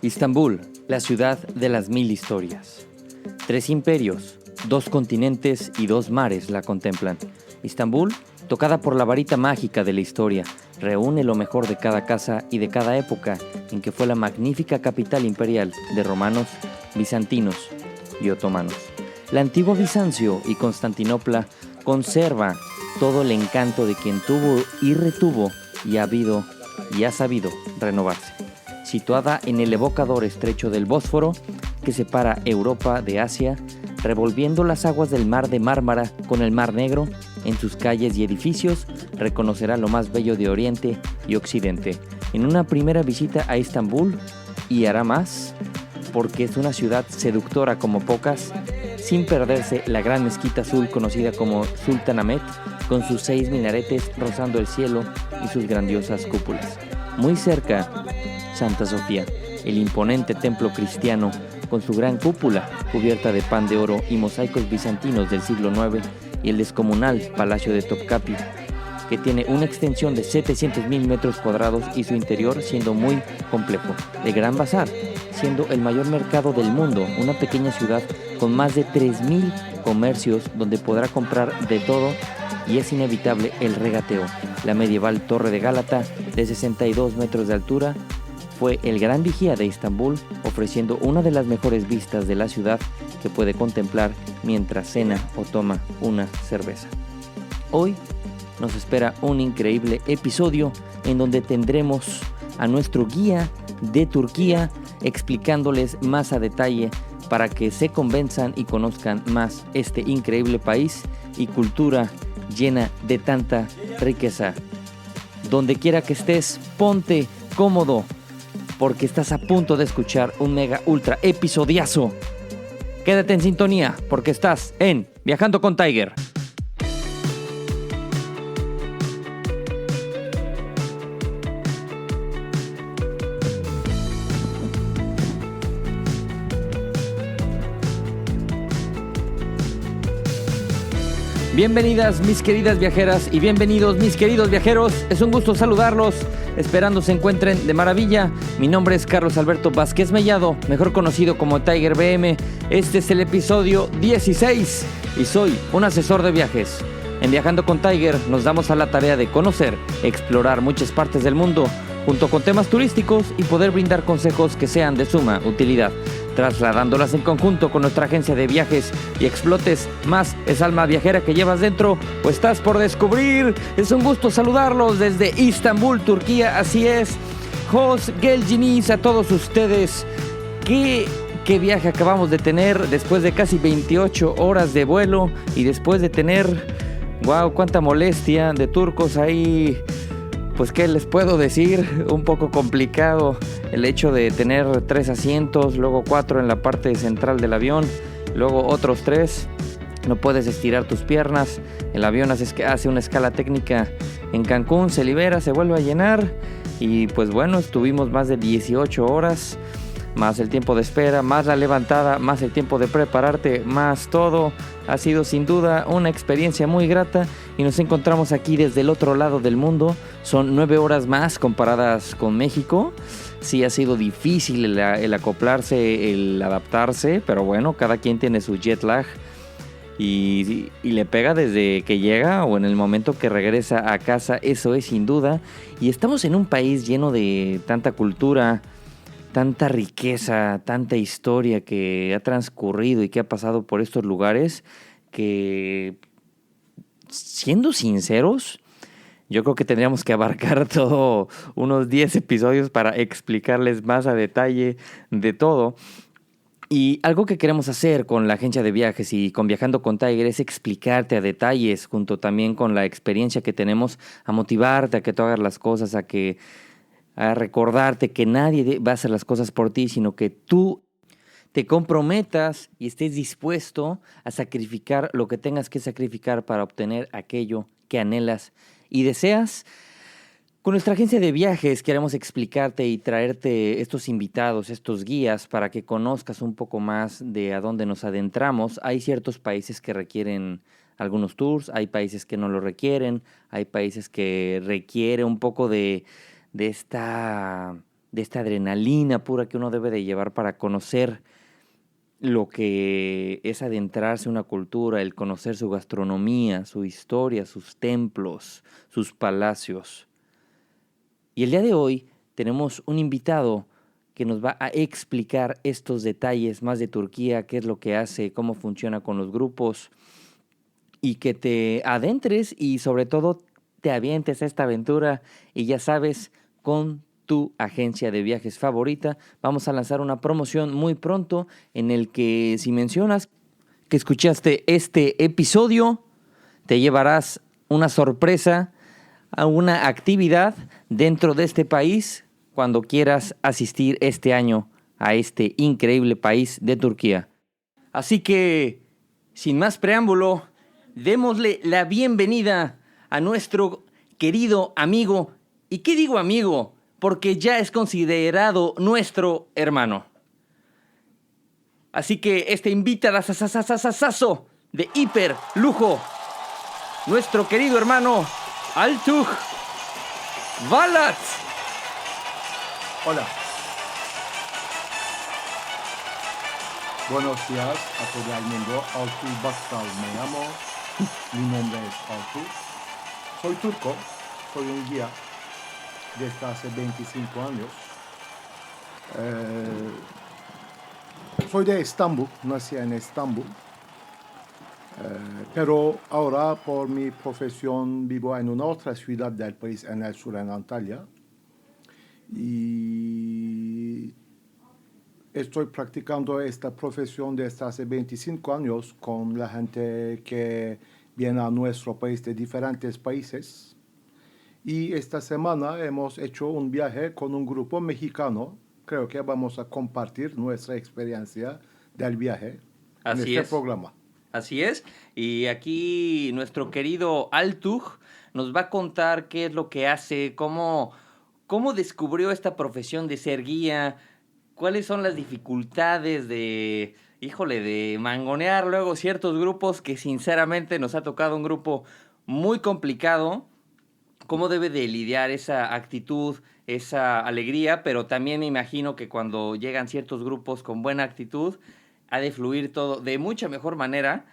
Istambul, la ciudad de las 1000 historias. 3 imperios, 2 continentes y 2 mares la contemplan. Istambul, tocada por la varita mágica de la historia, reúne lo mejor de cada casa y de cada época en que fue la magnífica capital imperial de romanos, bizantinos y otomanos. La antigua Bizancio y Constantinopla conserva todo el encanto de quien tuvo y retuvo y ha sabido renovarse. Situada en el evocador estrecho del Bósforo que separa Europa de Asia, revolviendo las aguas del mar de Mármara con el Mar Negro, en sus calles y edificios reconocerá lo más bello de Oriente y Occidente. En una primera visita a Istambul, y hará más, porque es una ciudad seductora como pocas, sin perderse la gran mezquita azul conocida como Sultanahmet, con sus 6 minaretes rozando el cielo y sus grandiosas cúpulas. Muy cerca, Santa Sofía, el imponente templo cristiano con su gran cúpula cubierta de pan de oro y mosaicos bizantinos del siglo IX, y el descomunal Palacio de Topkapi, que tiene una extensión de 700.000 metros cuadrados y su interior siendo muy complejo. El Gran Bazar, siendo el mayor mercado del mundo, una pequeña ciudad con más de 3.000 comercios donde podrá comprar de todo, y es inevitable el regateo. La medieval Torre de Gálata, de 62 metros de altura, fue el gran vigía de Istambul, ofreciendo una de las mejores vistas de la ciudad que puede contemplar mientras cena o toma una cerveza. Hoy nos espera un increíble episodio en donde tendremos a nuestro guía de Turquía explicándoles más a detalle para que se convenzan y conozcan más este increíble país y cultura llena de tanta riqueza. Donde quiera que estés, ponte cómodo, porque estás a punto de escuchar un mega ultra episodiazo. Quédate en sintonía, porque estás en Viajando con Tiger. Bienvenidas mis queridas viajeras y bienvenidos mis queridos viajeros. Es un gusto saludarlos, esperando se encuentren de maravilla. Mi nombre es Carlos Alberto Vázquez Mellado, mejor conocido como Tiger BM. Este es el episodio 16 y soy un asesor de viajes. En Viajando con Tiger nos damos a la tarea de conocer, explorar muchas partes del mundo, junto con temas turísticos, y poder brindar consejos que sean de suma utilidad, trasladándolas en conjunto con nuestra agencia de viajes y explotes más esa alma viajera que llevas dentro o estás por descubrir. Es un gusto saludarlos desde Istambul, Turquía, así es. Hoş geldiniz a todos ustedes. ¿Qué viaje acabamos de tener después de casi 28 horas de vuelo y después de tener, wow, cuánta molestia de turcos ahí? Pues qué les puedo decir, un poco complicado el hecho de tener 3 asientos, luego 4 en la parte central del avión, luego otros 3, no puedes estirar tus piernas, el avión hace una escala técnica en Cancún, se libera, se vuelve a llenar, y pues bueno, estuvimos más de 18 horas, más el tiempo de espera, más la levantada, más el tiempo de prepararte, más todo. Ha sido sin duda una experiencia muy grata y nos encontramos aquí desde el otro lado del mundo. Son 9 horas más comparadas con México. Sí ha sido difícil el acoplarse, el adaptarse, pero bueno, cada quien tiene su jet lag y le pega desde que llega o en el momento que regresa a casa, eso es sin duda. Y estamos en un país lleno de tanta cultura, tanta riqueza, tanta historia que ha transcurrido y que ha pasado por estos lugares, que, siendo sinceros, yo creo que tendríamos que abarcar todo unos 10 episodios para explicarles más a detalle de todo. Y algo que queremos hacer con la agencia de viajes y con Viajando con Tiger es explicarte a detalles, junto también con la experiencia que tenemos, a motivarte a que tú hagas las cosas, a recordarte que nadie va a hacer las cosas por ti, sino que tú te comprometas y estés dispuesto a sacrificar lo que tengas que sacrificar para obtener aquello que anhelas y deseas. Con nuestra agencia de viajes queremos explicarte y traerte estos invitados, estos guías, para que conozcas un poco más de a dónde nos adentramos. Hay ciertos países que requieren algunos tours, hay países que no lo requieren, hay países que requiere un poco de esta de esta adrenalina pura que uno debe de llevar para conocer lo que es adentrarse en una cultura, el conocer su gastronomía, su historia, sus templos, sus palacios. Y el día de hoy tenemos un invitado que nos va a explicar estos detalles más de Turquía, qué es lo que hace, cómo funciona con los grupos, y que te adentres y sobre todo te avientes a esta aventura y ya sabes, con tu agencia de viajes favorita. Vamos a lanzar una promoción muy pronto en el que si mencionas que escuchaste este episodio, te llevarás una sorpresa a una actividad dentro de este país cuando quieras asistir este año a este increíble país de Turquía. Así que, sin más preámbulo, démosle la bienvenida a nuestro querido amigo. ¿Y qué digo amigo? Porque ya es considerado nuestro hermano. Así que este invitadazo de hiper lujo, nuestro querido hermano Altug Balat. Hola. Buenos días a todo el mundo. Altug Baksal me llamo. Mi nombre es Altug. Soy turco. Soy un guía desde hace 25 años. Soy de Estambul. Nací en Estambul. Pero ahora por mi profesión vivo en una otra ciudad del país, en el sur, en Antalya. Y estoy practicando esta profesión desde hace 25 años con la gente que viene a nuestro país de diferentes países. Y esta semana hemos hecho un viaje con un grupo mexicano. Creo que vamos a compartir nuestra experiencia del viaje en este programa. Así es. Y aquí nuestro querido Altug nos va a contar qué es lo que hace, cómo descubrió esta profesión de ser guía, cuáles son las dificultades de mangonear luego ciertos grupos que sinceramente nos ha tocado un grupo muy complicado, cómo debe de lidiar esa actitud, esa alegría, pero también me imagino que cuando llegan ciertos grupos con buena actitud, ha de fluir todo de mucha mejor manera.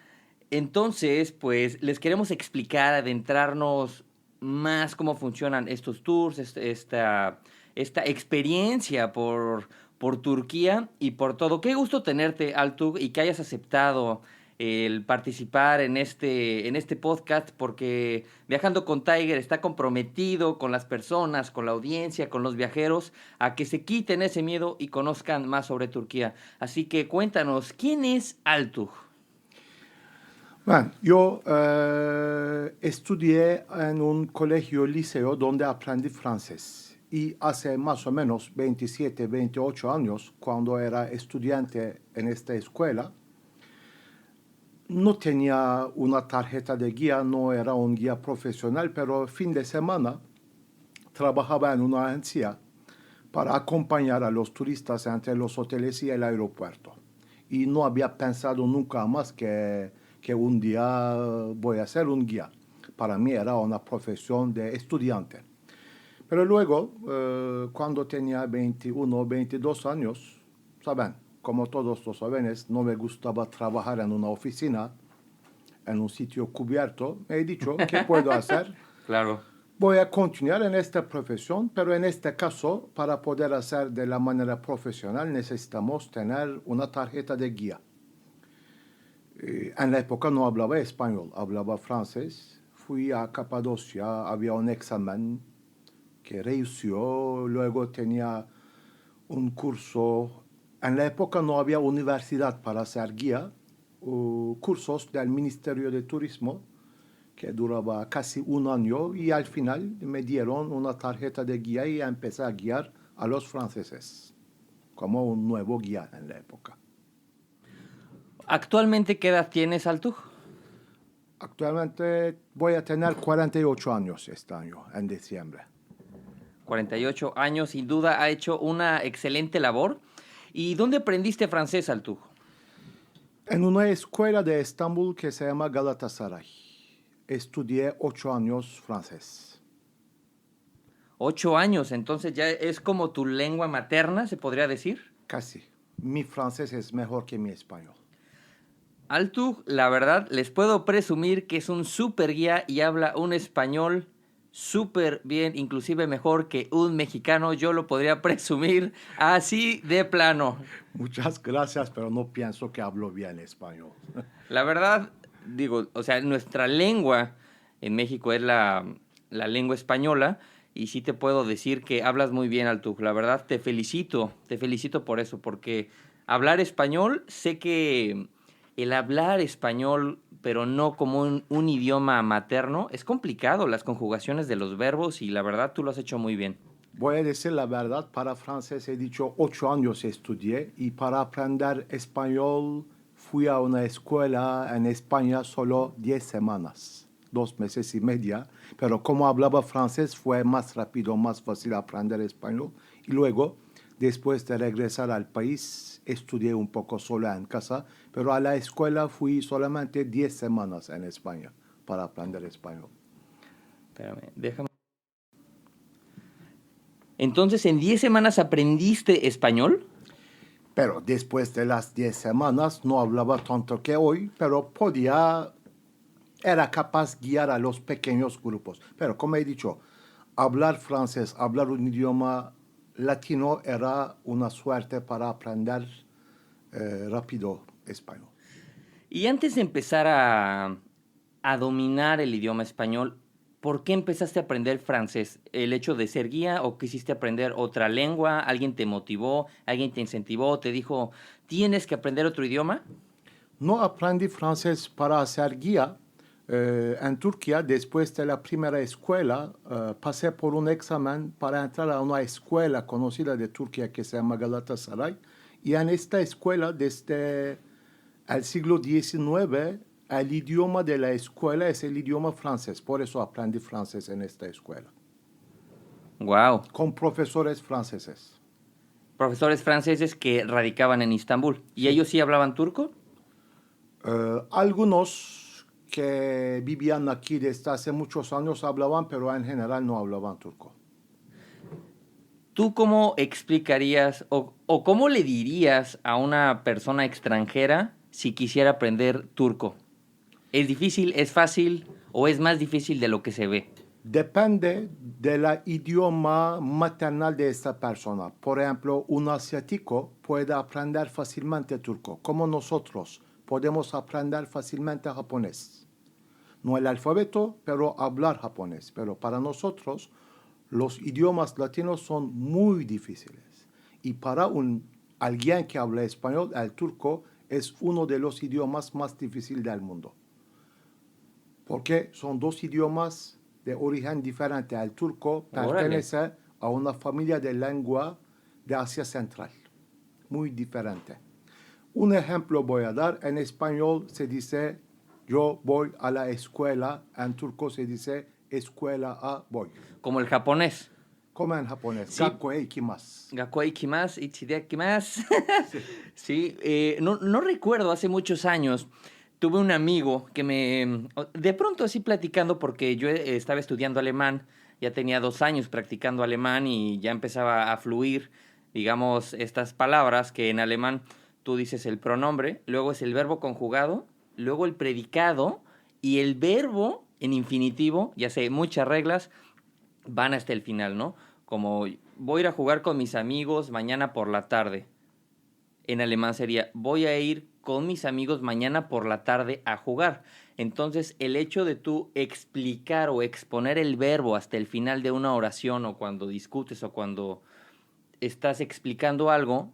Entonces, pues les queremos explicar, adentrarnos más cómo funcionan estos tours, esta experiencia por Turquía y por todo. Qué gusto tenerte, Altug, y que hayas aceptado el participar en este podcast, porque Viajando con Tiger está comprometido con las personas, con la audiencia, con los viajeros, a que se quiten ese miedo y conozcan más sobre Turquía. Así que cuéntanos, ¿quién es Altug? Bueno, yo estudié en un colegio liceo donde aprendí francés. Y hace más o menos 27, 28 años, cuando era estudiante en esta escuela, no tenía una tarjeta de guía, no era un guía profesional, pero fin de semana trabajaba en una agencia para acompañar a los turistas entre los hoteles y el aeropuerto. Y no había pensado nunca más que un día voy a ser un guía. Para mí era una profesión de estudiante. Pero luego, cuando tenía 21 o 22 años, saben, como todos los jóvenes, no me gustaba trabajar en una oficina, en un sitio cubierto. Me he dicho, ¿qué puedo hacer? Claro. Voy a continuar en esta profesión, pero en este caso, para poder hacer de la manera profesional, necesitamos tener una tarjeta de guía. En la época no hablaba español, hablaba francés. Fui a Capadocia, había un examen que rehizo, luego tenía un curso. En la época no había universidad para ser guía, cursos del Ministerio de Turismo que duraba casi un año y al final me dieron una tarjeta de guía y empecé a guiar a los franceses como un nuevo guía en la época. ¿Actualmente qué edad tienes, Altug? Actualmente voy a tener 48 años este año, en diciembre. 48 años, sin duda ha hecho una excelente labor. ¿Y dónde aprendiste francés, Altug? En una escuela de Estambul que se llama Galatasaray. Estudié 8 años francés. 8 años, entonces ya es como tu lengua materna, se podría decir. Casi. Mi francés es mejor que mi español. Altug, la verdad, les puedo presumir que es un súper guía y habla un español súper bien, inclusive mejor que un mexicano. Yo lo podría presumir así de plano. Muchas gracias, pero no pienso que hablo bien español. La verdad, digo, o sea, nuestra lengua en México es la lengua española y sí te puedo decir que hablas muy bien, Altug. La verdad, te felicito por eso, porque hablar español, sé que el hablar español, pero no como un idioma materno, es complicado, las conjugaciones de los verbos y la verdad tú lo has hecho muy bien. Voy a decir la verdad, para francés he dicho 8 años estudié y para aprender español fui a una escuela en España solo 10 semanas, 2 meses y media, pero como hablaba francés fue más rápido, más fácil aprender español y luego, después de regresar al país, estudié un poco sola en casa, pero a la escuela fui solamente 10 semanas en España para aprender español. Espérame, déjame. Entonces, ¿en 10 semanas aprendiste español? Pero después de las 10 semanas no hablaba tanto que hoy, pero era capaz de guiar a los pequeños grupos. Pero como he dicho, hablar francés, hablar un idioma latino era una suerte para aprender rápido español. Y antes de empezar a dominar el idioma español, ¿por qué empezaste a aprender francés? ¿El hecho de ser guía o quisiste aprender otra lengua? ¿Alguien te motivó? ¿Alguien te incentivó? ¿Te dijo, tienes que aprender otro idioma? No aprendí francés para ser guía. En Turquía, después de la primera escuela, pasé por un examen para entrar a una escuela conocida de Turquía que se llama Galatasaray. Y en esta escuela, desde el siglo XIX, el idioma de la escuela es el idioma francés. Por eso aprendí francés en esta escuela. Wow. Con profesores franceses. Profesores franceses que radicaban en Istambul. ¿Y ellos sí hablaban turco? Algunos que vivían aquí desde hace muchos años hablaban, pero en general no hablaban turco. ¿Tú cómo explicarías o cómo le dirías a una persona extranjera si quisiera aprender turco? ¿Es difícil, es fácil o es más difícil de lo que se ve? Depende del idioma maternal de esta persona. Por ejemplo, un asiático puede aprender fácilmente turco, como nosotros podemos aprender fácilmente japonés. No el alfabeto, pero hablar japonés. Pero para nosotros, los idiomas latinos son muy difíciles. Y para alguien que habla español, el turco es uno de los idiomas más difíciles del mundo. Porque son dos idiomas de origen diferente. El turco pertenece a una familia de lengua de Asia Central, muy diferente. Un ejemplo voy a dar. En español se dice yo voy a la escuela. En turco se dice escuela a voy. Como el japonés. Como en japonés. Sí. Gakkoe ikimasu. Gakkoe ikimasu, ichidekimasu. Sí, no recuerdo, hace muchos años tuve un amigo que de pronto así platicando, porque yo estaba estudiando alemán, ya tenía 2 años practicando alemán y ya empezaba a fluir, digamos, estas palabras que en alemán tú dices el pronombre, luego es el verbo conjugado, luego el predicado y el verbo en infinitivo, ya sé, muchas reglas, van hasta el final, ¿no? Como voy a ir a jugar con mis amigos mañana por la tarde. En alemán sería voy a ir con mis amigos mañana por la tarde a jugar. Entonces, el hecho de tú explicar o exponer el verbo hasta el final de una oración o cuando discutes o cuando estás explicando algo,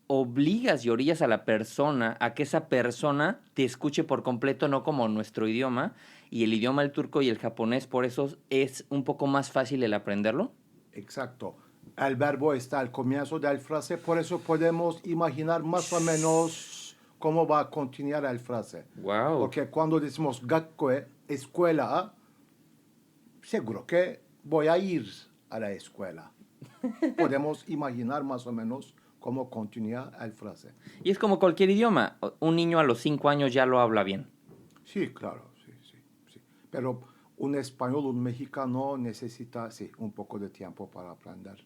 obligas y orillas a la persona a que esa persona te escuche por completo, no como nuestro idioma. Y el idioma el turco y el japonés, por eso es un poco más fácil el aprenderlo. Exacto. El verbo está al comienzo de la frase, por eso podemos imaginar más o menos cómo va a continuar la frase. Wow. Porque cuando decimos gakkoe, escuela, seguro que voy a ir a la escuela. Podemos imaginar más o menos cómo continúa la frase. Y es como cualquier idioma. Un niño a los 5 años ya lo habla bien. Sí, claro, sí. Pero un español, un mexicano necesita, sí, un poco de tiempo para aprender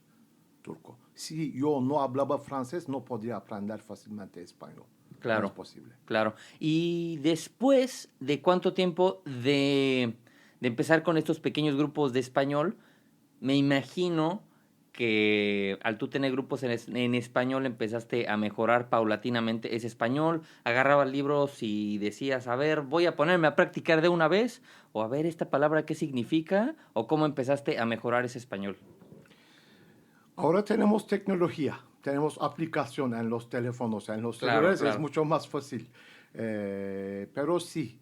turco. Si yo no hablaba francés, no podría aprender fácilmente español. No es Claro, posible. claro. Y después de cuánto tiempo de empezar con estos pequeños grupos de español, me imagino que al tú tener grupos en español empezaste a mejorar paulatinamente ese español, agarrabas libros y decías, a ver, voy a ponerme a practicar de una vez, o a ver esta palabra qué significa, o cómo empezaste a mejorar ese español. Ahora tenemos tecnología, tenemos aplicación en los teléfonos, en los Claro, celulares, es claro. mucho más fácil. Pero sí,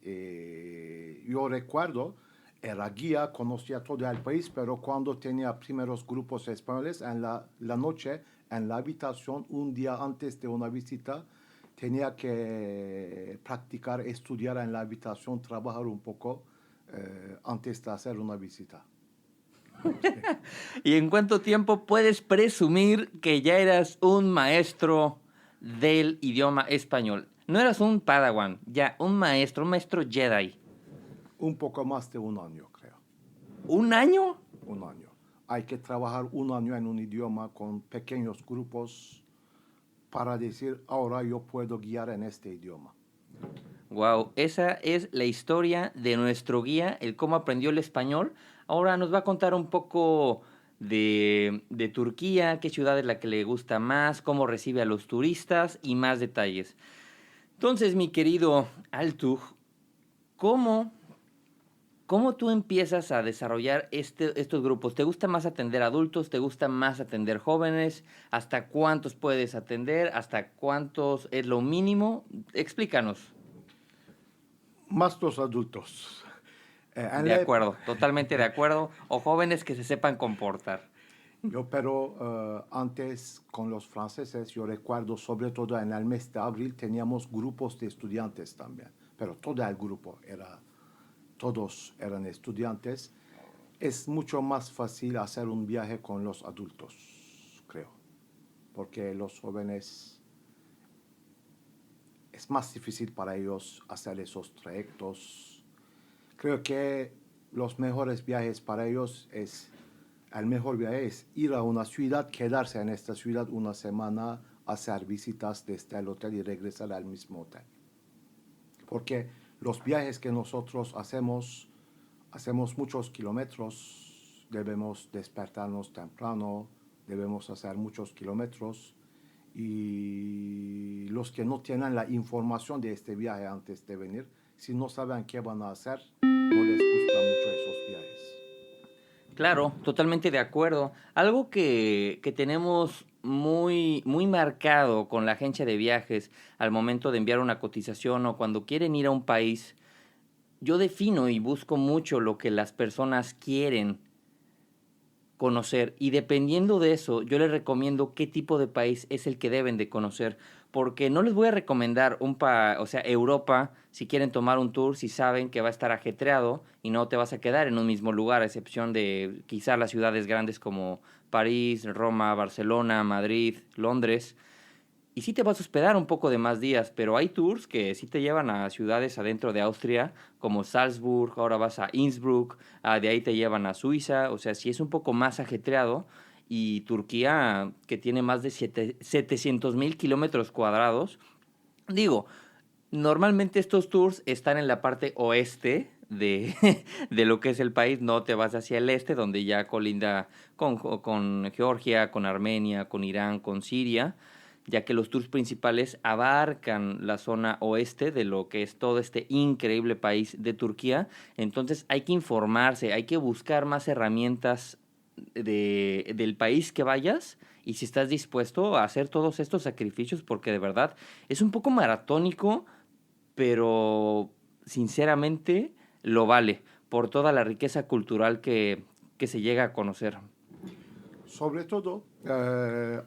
yo recuerdo, era guía, conocía todo el país, pero cuando tenía primeros grupos españoles, en la noche, en la habitación, un día antes de una visita, tenía que practicar, estudiar en la habitación, trabajar un poco antes de hacer una visita. ¿Y en cuánto tiempo puedes presumir que ya eras un maestro del idioma español? No eras un padawan, ya un maestro Jedi. Un poco más de un año, creo. ¿Un año? Un año. Hay que trabajar un año en un idioma con pequeños grupos para decir, ahora yo puedo guiar en este idioma. Wow, esa es la historia de nuestro guía, el cómo aprendió el español. Ahora nos va a contar un poco de Turquía, qué ciudad es la que le gusta más, cómo recibe a los turistas y más detalles. Entonces, mi querido Altug, ¿cómo ¿cómo tú empiezas a desarrollar estos grupos? ¿Te gusta más atender adultos? ¿Te gusta más atender jóvenes? ¿Hasta cuántos puedes atender? ¿Hasta cuántos es lo mínimo? Explícanos. Más los adultos. En De la, acuerdo, totalmente de acuerdo. O jóvenes que se sepan comportar. pero antes con los franceses, yo recuerdo sobre todo en el mes de abril teníamos grupos de estudiantes también, pero todo el grupo todos eran estudiantes. Es mucho más fácil hacer un viaje con los adultos, creo, porque los jóvenes es más difícil para ellos hacer esos trayectos. Creo que los mejores viajes para ellos el mejor viaje es ir a una ciudad, quedarse en esta ciudad una semana, hacer visitas desde el hotel y regresar al mismo hotel. Porque los viajes que nosotros hacemos muchos kilómetros, debemos despertarnos temprano, debemos hacer muchos kilómetros y los que no tienen la información de este viaje antes de venir, si no saben qué van a hacer, no les gustan mucho esos viajes. Claro, totalmente de acuerdo. Algo que tenemos muy marcado con la agencia de viajes al momento de enviar una cotización o cuando quieren ir a un país, yo defino y busco mucho lo que las personas quieren conocer y dependiendo de eso yo les recomiendo qué tipo de país es el que deben de conocer porque no les voy a recomendar o sea, Europa si quieren tomar un tour si saben que va a estar ajetreado y no te vas a quedar en un mismo lugar a excepción de quizás las ciudades grandes como París, Roma, Barcelona, Madrid, Londres y sí te vas a hospedar un poco de más días, pero hay tours que sí te llevan a ciudades adentro de Austria, como Salzburg, ahora vas a Innsbruck, de ahí te llevan a Suiza, o sea, sí es un poco más ajetreado. Y Turquía, que tiene más de 700,000 kilómetros cuadrados, digo, normalmente estos tours están en la parte oeste de lo que es el país, no te vas hacia el este, donde ya colinda con Georgia, con Armenia, con Irán, con Siria, ya que los tours principales abarcan la zona oeste de lo que es todo este increíble país de Turquía. Entonces hay que informarse, hay que buscar más herramientas del país que vayas y si estás dispuesto a hacer todos estos sacrificios, porque de verdad es un poco maratónico, pero sinceramente lo vale por toda la riqueza cultural que se llega a conocer. Sobre todo,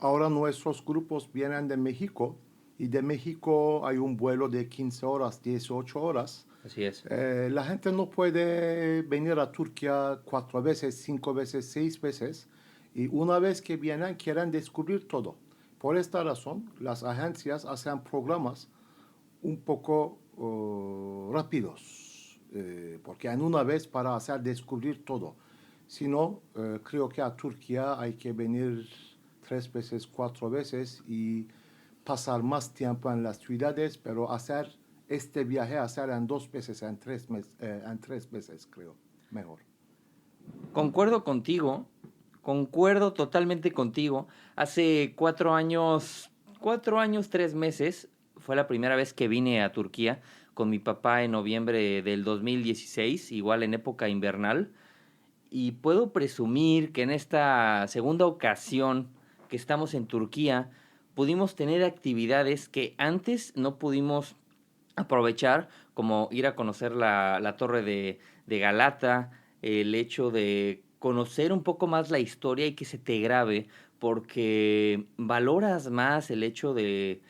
ahora nuestros grupos vienen de México y de México hay un vuelo de 15 horas, 18 horas. Así es. La gente no puede venir a Turquía 4 veces, 5 veces, 6 veces y una vez que vienen quieren descubrir todo. Por esta razón, las agencias hacen programas un poco rápidos. porque en una vez para hacer descubrir todo. Sino, creo que a Turquía hay que venir 3 veces, 4 veces y pasar más tiempo en las ciudades, pero hacer este viaje, hacer en 2 veces, en 3 veces, creo, mejor. Concuerdo totalmente contigo. Hace 4 años, 3 meses, fue la primera vez que vine a Turquía con mi papá en noviembre del 2016, igual en época invernal. Y puedo presumir que en esta segunda ocasión que estamos en Turquía, pudimos tener actividades que antes no pudimos aprovechar, como ir a conocer la torre de Galata, el hecho de conocer un poco más la historia y que se te grabe, porque valoras más el hecho de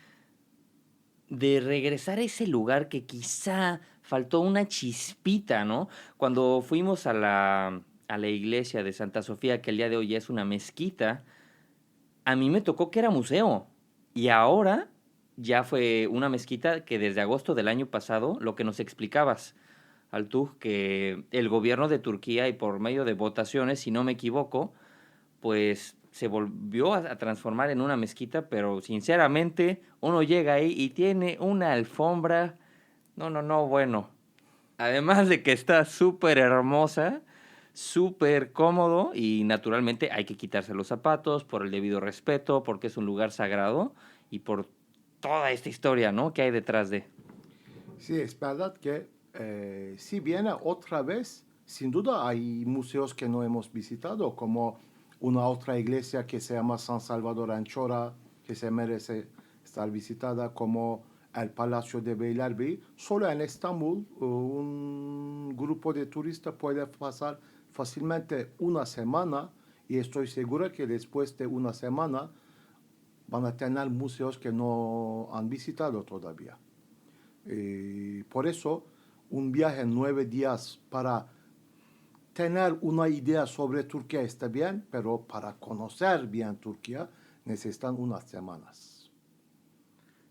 regresar a ese lugar que quizá faltó una chispita, ¿no? Cuando fuimos a la iglesia de Santa Sofía, que el día de hoy ya es una mezquita, a mí me tocó que era museo. Y ahora ya fue una mezquita que desde agosto del año pasado, lo que nos explicabas, Altuğ, que el gobierno de Turquía y por medio de votaciones, si no me equivoco, pues se volvió a transformar en una mezquita, pero sinceramente uno llega ahí y tiene una alfombra, no, no, no, bueno, además de que está súper hermosa, súper cómodo y naturalmente hay que quitarse los zapatos por el debido respeto, porque es un lugar sagrado y por toda esta historia, ¿no?, que hay detrás de. Sí, es verdad que si viene otra vez, sin duda hay museos que no hemos visitado, como una otra iglesia que se llama San Salvador Anchora, que se merece estar visitada, como el Palacio de Beylerbeyi. Solo en Estambul un grupo de turistas puede pasar fácilmente una semana y estoy seguro que después de una semana van a tener museos que no han visitado todavía. Por eso, un viaje en 9 días para tener una idea sobre Turquía está bien, pero para conocer bien Turquía necesitan unas semanas.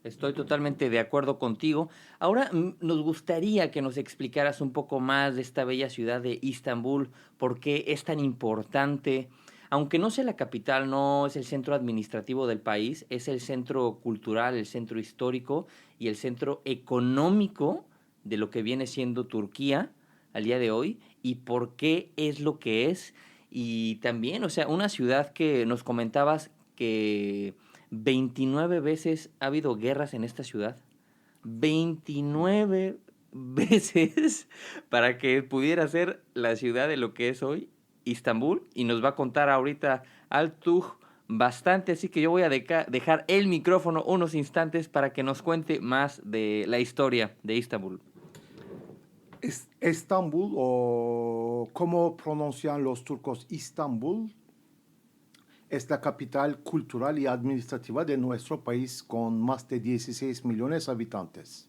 Estoy totalmente de acuerdo contigo. Ahora nos gustaría que nos explicaras un poco más de esta bella ciudad de Istambul, por qué es tan importante. Aunque no sea la capital, no es el centro administrativo del país, es el centro cultural, el centro histórico y el centro económico de lo que viene siendo Turquía al día de hoy y por qué es lo que es. Y también, o sea, una ciudad que nos comentabas que 29 veces ha habido guerras en esta ciudad. 29 veces para que pudiera ser la ciudad de lo que es hoy, Istambul. Y nos va a contar ahorita Altuğ bastante, así que yo voy a dejar el micrófono unos instantes para que nos cuente más de la historia de Istambul. Estambul, o como pronuncian los turcos Istambul, es la capital cultural y administrativa de nuestro país con más de 16 millones de habitantes.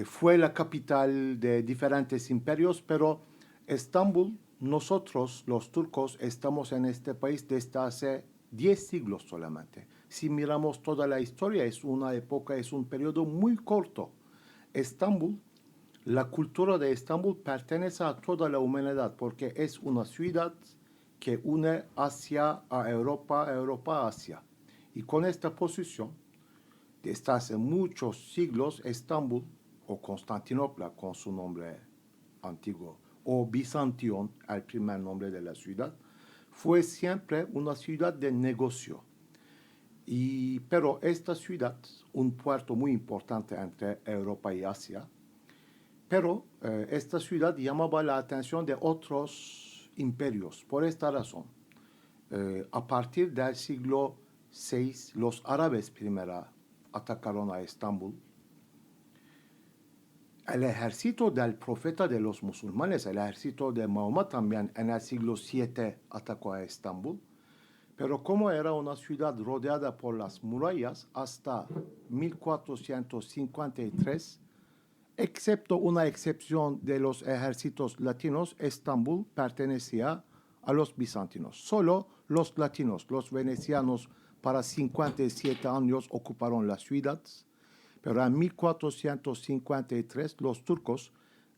Fue la capital de diferentes imperios, pero Estambul, nosotros los turcos estamos en este país desde hace 10 siglos solamente. Si miramos toda la historia, es una época, es un periodo muy corto. Estambul, la cultura de Estambul pertenece a toda la humanidad porque es una ciudad que une Asia a Europa, Europa a Asia. Y con esta posición, desde hace muchos siglos, Estambul, o Constantinopla con su nombre antiguo, o Bizantión, el primer nombre de la ciudad, fue siempre una ciudad de negocio. Pero esta ciudad, un puerto muy importante entre Europa y Asia, pero esta ciudad llamaba la atención de otros imperios. Por esta razón, a partir del siglo VI, los árabes primero atacaron a Estambul. El ejército del profeta de los musulmanes, el ejército de Mahoma también en el siglo VII atacó a Estambul. Pero como era una ciudad rodeada por las murallas hasta 1453, excepto una excepción de los ejércitos latinos, Estambul pertenecía a los bizantinos. Solo los latinos, los venecianos, para 57 años ocuparon la ciudad, pero en 1453 los turcos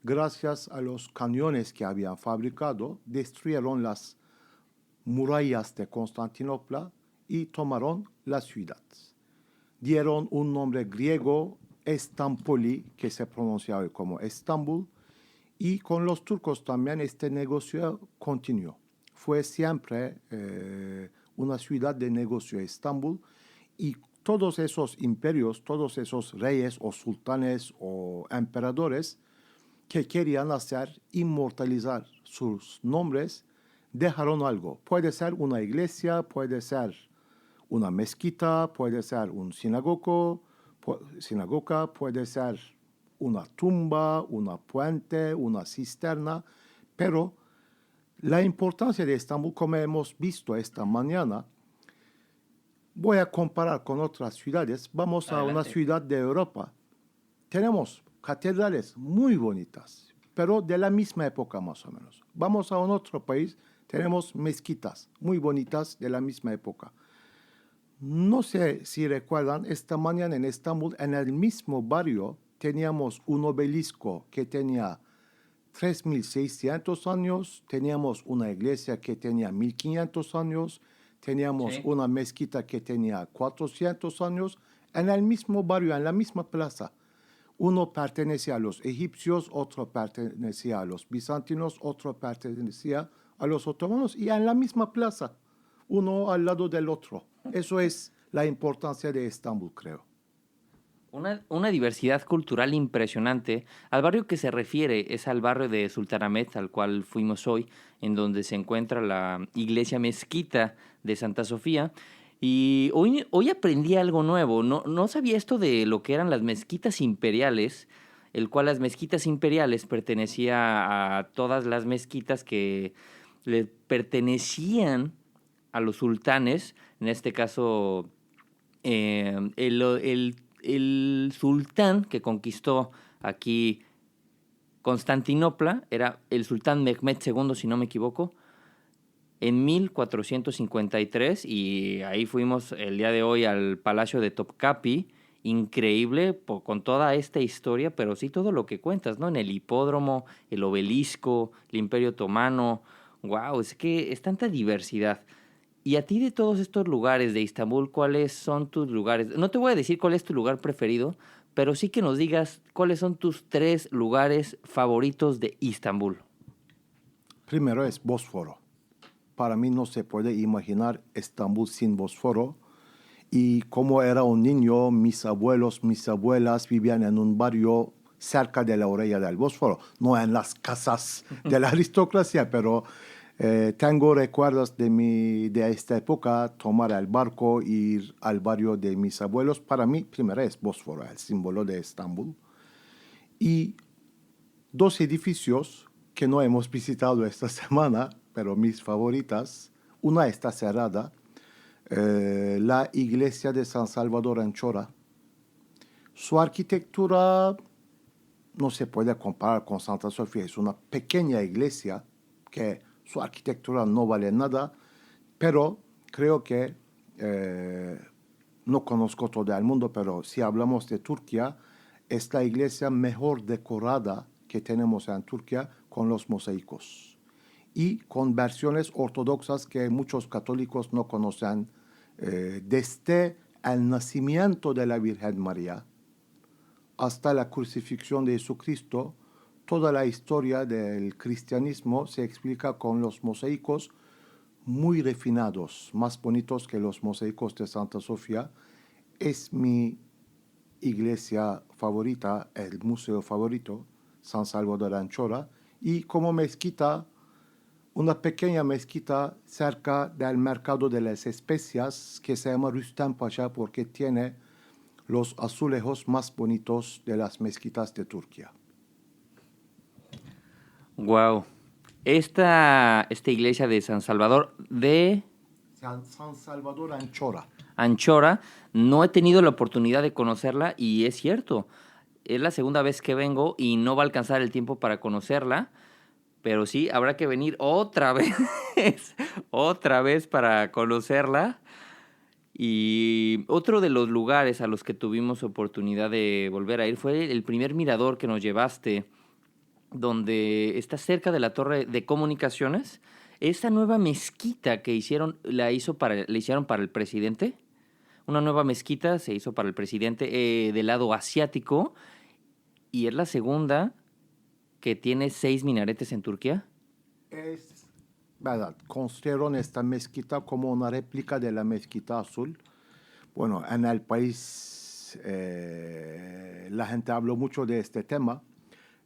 gracias a los cañones que habían fabricado, destruyeron las murallas de Constantinopla y tomaron la ciudad. Dieron un nombre griego, Estampoli, que se pronuncia hoy como Estambul, y con los turcos también este negocio continuó. Fue siempre una ciudad de negocio, Estambul, y todos esos imperios, todos esos reyes o sultanes o emperadores que querían hacer inmortalizar sus nombres, dejaron algo. Puede ser una iglesia, puede ser una mezquita, puede ser un sinagoga, puede ser una tumba, una puente, una cisterna, pero la importancia de Estambul, como hemos visto esta mañana, voy a comparar con otras ciudades. Vamos a una ciudad de Europa. Tenemos catedrales muy bonitas, pero de la misma época más o menos. Vamos a un otro país, tenemos mezquitas muy bonitas de la misma época. No sé si recuerdan, esta mañana en Estambul, en el mismo barrio, teníamos un obelisco que tenía 3.600 años, teníamos una iglesia que tenía 1.500 años, teníamos una mezquita que tenía 400 años, en el mismo barrio, en la misma plaza. Uno pertenecía a los egipcios, otro pertenecía a los bizantinos, otro pertenecía a los otomanos, y en la misma plaza, uno al lado del otro. Eso es la importancia de Estambul, creo. Una diversidad cultural impresionante. Al barrio que se refiere es al barrio de Sultanahmet, al cual fuimos hoy, en donde se encuentra la iglesia mezquita de Santa Sofía. Y hoy aprendí algo nuevo. No sabía esto de lo que eran las mezquitas imperiales, el cual las mezquitas imperiales pertenecía a todas las mezquitas que le pertenecían a los sultanes. En este caso, el sultán que conquistó aquí Constantinopla era el sultán Mehmed II, si no me equivoco, en 1453, y ahí fuimos el día de hoy al Palacio de Topkapi. Increíble con toda esta historia, pero sí todo lo que cuentas, ¿no? En el hipódromo, el obelisco, el Imperio Otomano. Wow, es que es tanta diversidad. Y a ti, de todos estos lugares de Istambul, ¿cuáles son tus lugares? No te voy a decir cuál es tu lugar preferido, pero sí que nos digas cuáles son tus 3 lugares favoritos de Istambul. Primero es Bósforo. Para mí no se puede imaginar Estambul sin Bósforo. Y como era un niño, mis abuelos, mis abuelas vivían en un barrio cerca de la orilla del Bósforo. No en las casas de la aristocracia, pero tengo recuerdos de esta época, tomar el barco, ir al barrio de mis abuelos. Para mí, primero es Bósforo, el símbolo de Estambul. Y 2 edificios que no hemos visitado esta semana, pero mis favoritas. Una está cerrada, la iglesia de San Salvador en Chora. Su arquitectura no se puede comparar con Santa Sofía. Es una pequeña iglesia que su arquitectura no vale nada, pero creo que no conozco todo el mundo, pero si hablamos de Turquía, es la iglesia mejor decorada que tenemos en Turquía, con los mosaicos y con versiones ortodoxas que muchos católicos no conocen, desde el nacimiento de la Virgen María hasta la crucifixión de Jesucristo. Toda la historia del cristianismo se explica con los mosaicos muy refinados, más bonitos que los mosaicos de Santa Sofía. Es mi iglesia favorita, el museo favorito, San Salvador en Chora. Y como mezquita, una pequeña mezquita cerca del mercado de las especias que se llama Rüstem Paşa, porque tiene los azulejos más bonitos de las mezquitas de Turquía. Wow. Esta iglesia de San Salvador de San Salvador Anchora. Anchora, no he tenido la oportunidad de conocerla, y es cierto, es la segunda vez que vengo y no va a alcanzar el tiempo para conocerla, pero sí, habrá que venir otra vez, otra vez para conocerla. Y otro de los lugares a los que tuvimos oportunidad de volver a ir fue el primer mirador que nos llevaste, donde está cerca de la torre de comunicaciones. Esa nueva mezquita que hicieron, le hicieron para el presidente. Una nueva mezquita se hizo para el presidente del lado asiático y es la segunda que tiene 6 minaretes en Turquía. Es verdad, construyeron esta mezquita como una réplica de la mezquita azul. Bueno, en el país la gente habló mucho de este tema.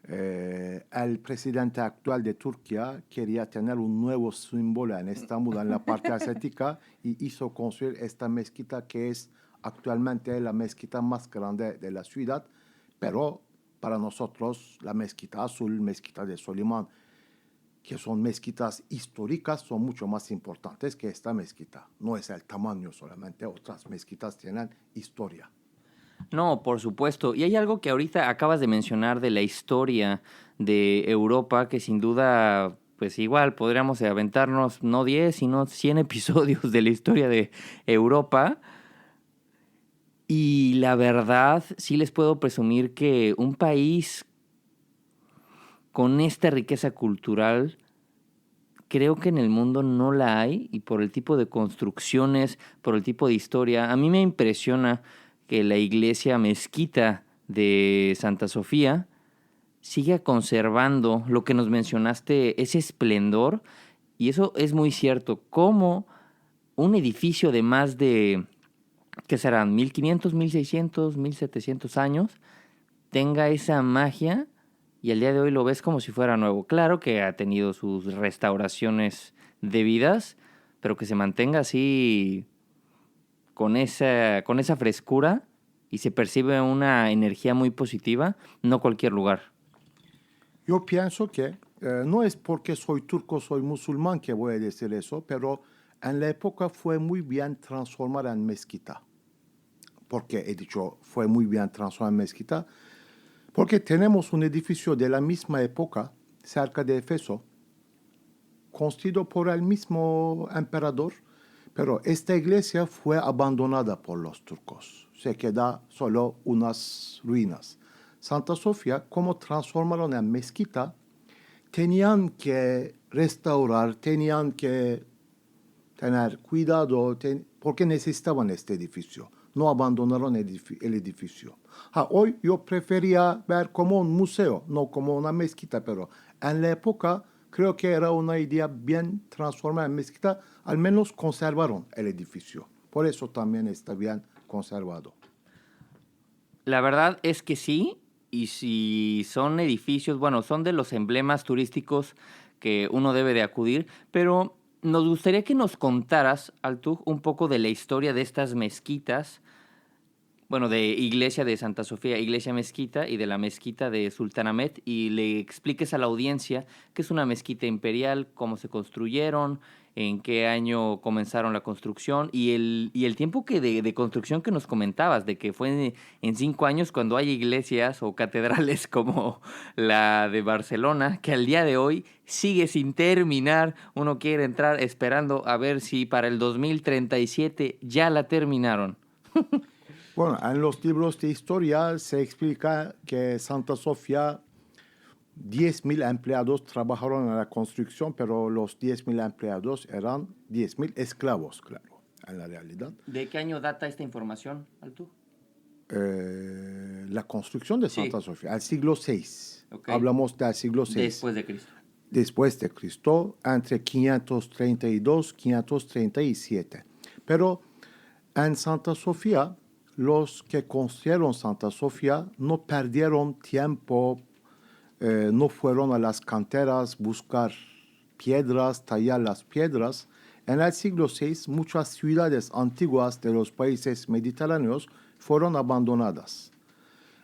El presidente actual de Turquía quería tener un nuevo símbolo en Estambul, en la parte asiática, y hizo construir esta mezquita que es actualmente la mezquita más grande de la ciudad, pero para nosotros la mezquita azul, mezquita de Solimán, que son mezquitas históricas, son mucho más importantes que esta mezquita. No es el tamaño solamente, otras mezquitas tienen historia. No, por supuesto. Y hay algo que ahorita acabas de mencionar de la historia de Europa, que sin duda, pues igual podríamos aventarnos no 10, sino 100 episodios de la historia de Europa. Y la verdad, sí les puedo presumir que un país con esta riqueza cultural, creo que en el mundo no la hay, y por el tipo de construcciones, por el tipo de historia, a mí me impresiona que la iglesia mezquita de Santa Sofía siga conservando lo que nos mencionaste, ese esplendor, y eso es muy cierto, como un edificio de más de, ¿qué serán? 1500, 1600, 1700 años, tenga esa magia, y al día de hoy lo ves como si fuera nuevo. Claro que ha tenido sus restauraciones debidas, pero que se mantenga así con esa frescura y se percibe una energía muy positiva, no cualquier lugar. Yo pienso que no es porque soy turco, soy musulmán que voy a decir eso, pero en la época fue muy bien transformada en mezquita. ¿Por qué he dicho fue muy bien transformada en mezquita? Porque tenemos un edificio de la misma época, cerca de Éfeso, construido por el mismo emperador, pero esta iglesia fue abandonada por los turcos. Se queda solo unas ruinas. Santa Sofía, como transformaron en mezquita, tenían que restaurar, tenían que tener cuidado, porque necesitaban este edificio. No abandonaron el edificio. Hoy yo prefería ver como un museo, no como una mezquita, pero en la época creo que era una idea bien transformada en mezquita, al menos conservaron el edificio. Por eso también está bien conservado. La verdad es que sí, y si son edificios, bueno, son de los emblemas turísticos que uno debe de acudir, pero nos gustaría que nos contaras, Altug, un poco de la historia de estas mezquitas, bueno, de Iglesia de Santa Sofía, Iglesia Mezquita, y de la Mezquita de Sultanahmet, y le expliques a la audiencia qué es una mezquita imperial, cómo se construyeron, en qué año comenzaron la construcción, y el tiempo de construcción que nos comentabas, de que fue en 5 años, cuando hay iglesias o catedrales como la de Barcelona, que al día de hoy sigue sin terminar. Uno quiere entrar esperando a ver si para el 2037 ya la terminaron. Bueno, en los libros de historia se explica que Santa Sofía, 10.000 empleados trabajaron en la construcción, pero los 10.000 empleados eran 10.000 esclavos, claro, en la realidad. ¿De qué año data esta información, Altug? La construcción de Santa Sofía, al siglo VI. Okay. Hablamos del siglo VI. Después de Cristo. Después de Cristo, entre 532 y 537. Pero en Santa Sofía, los que construyeron Santa Sofía no perdieron tiempo, no fueron a las canteras buscar piedras, tallar las piedras. En el siglo VI, muchas ciudades antiguas de los países mediterráneos fueron abandonadas.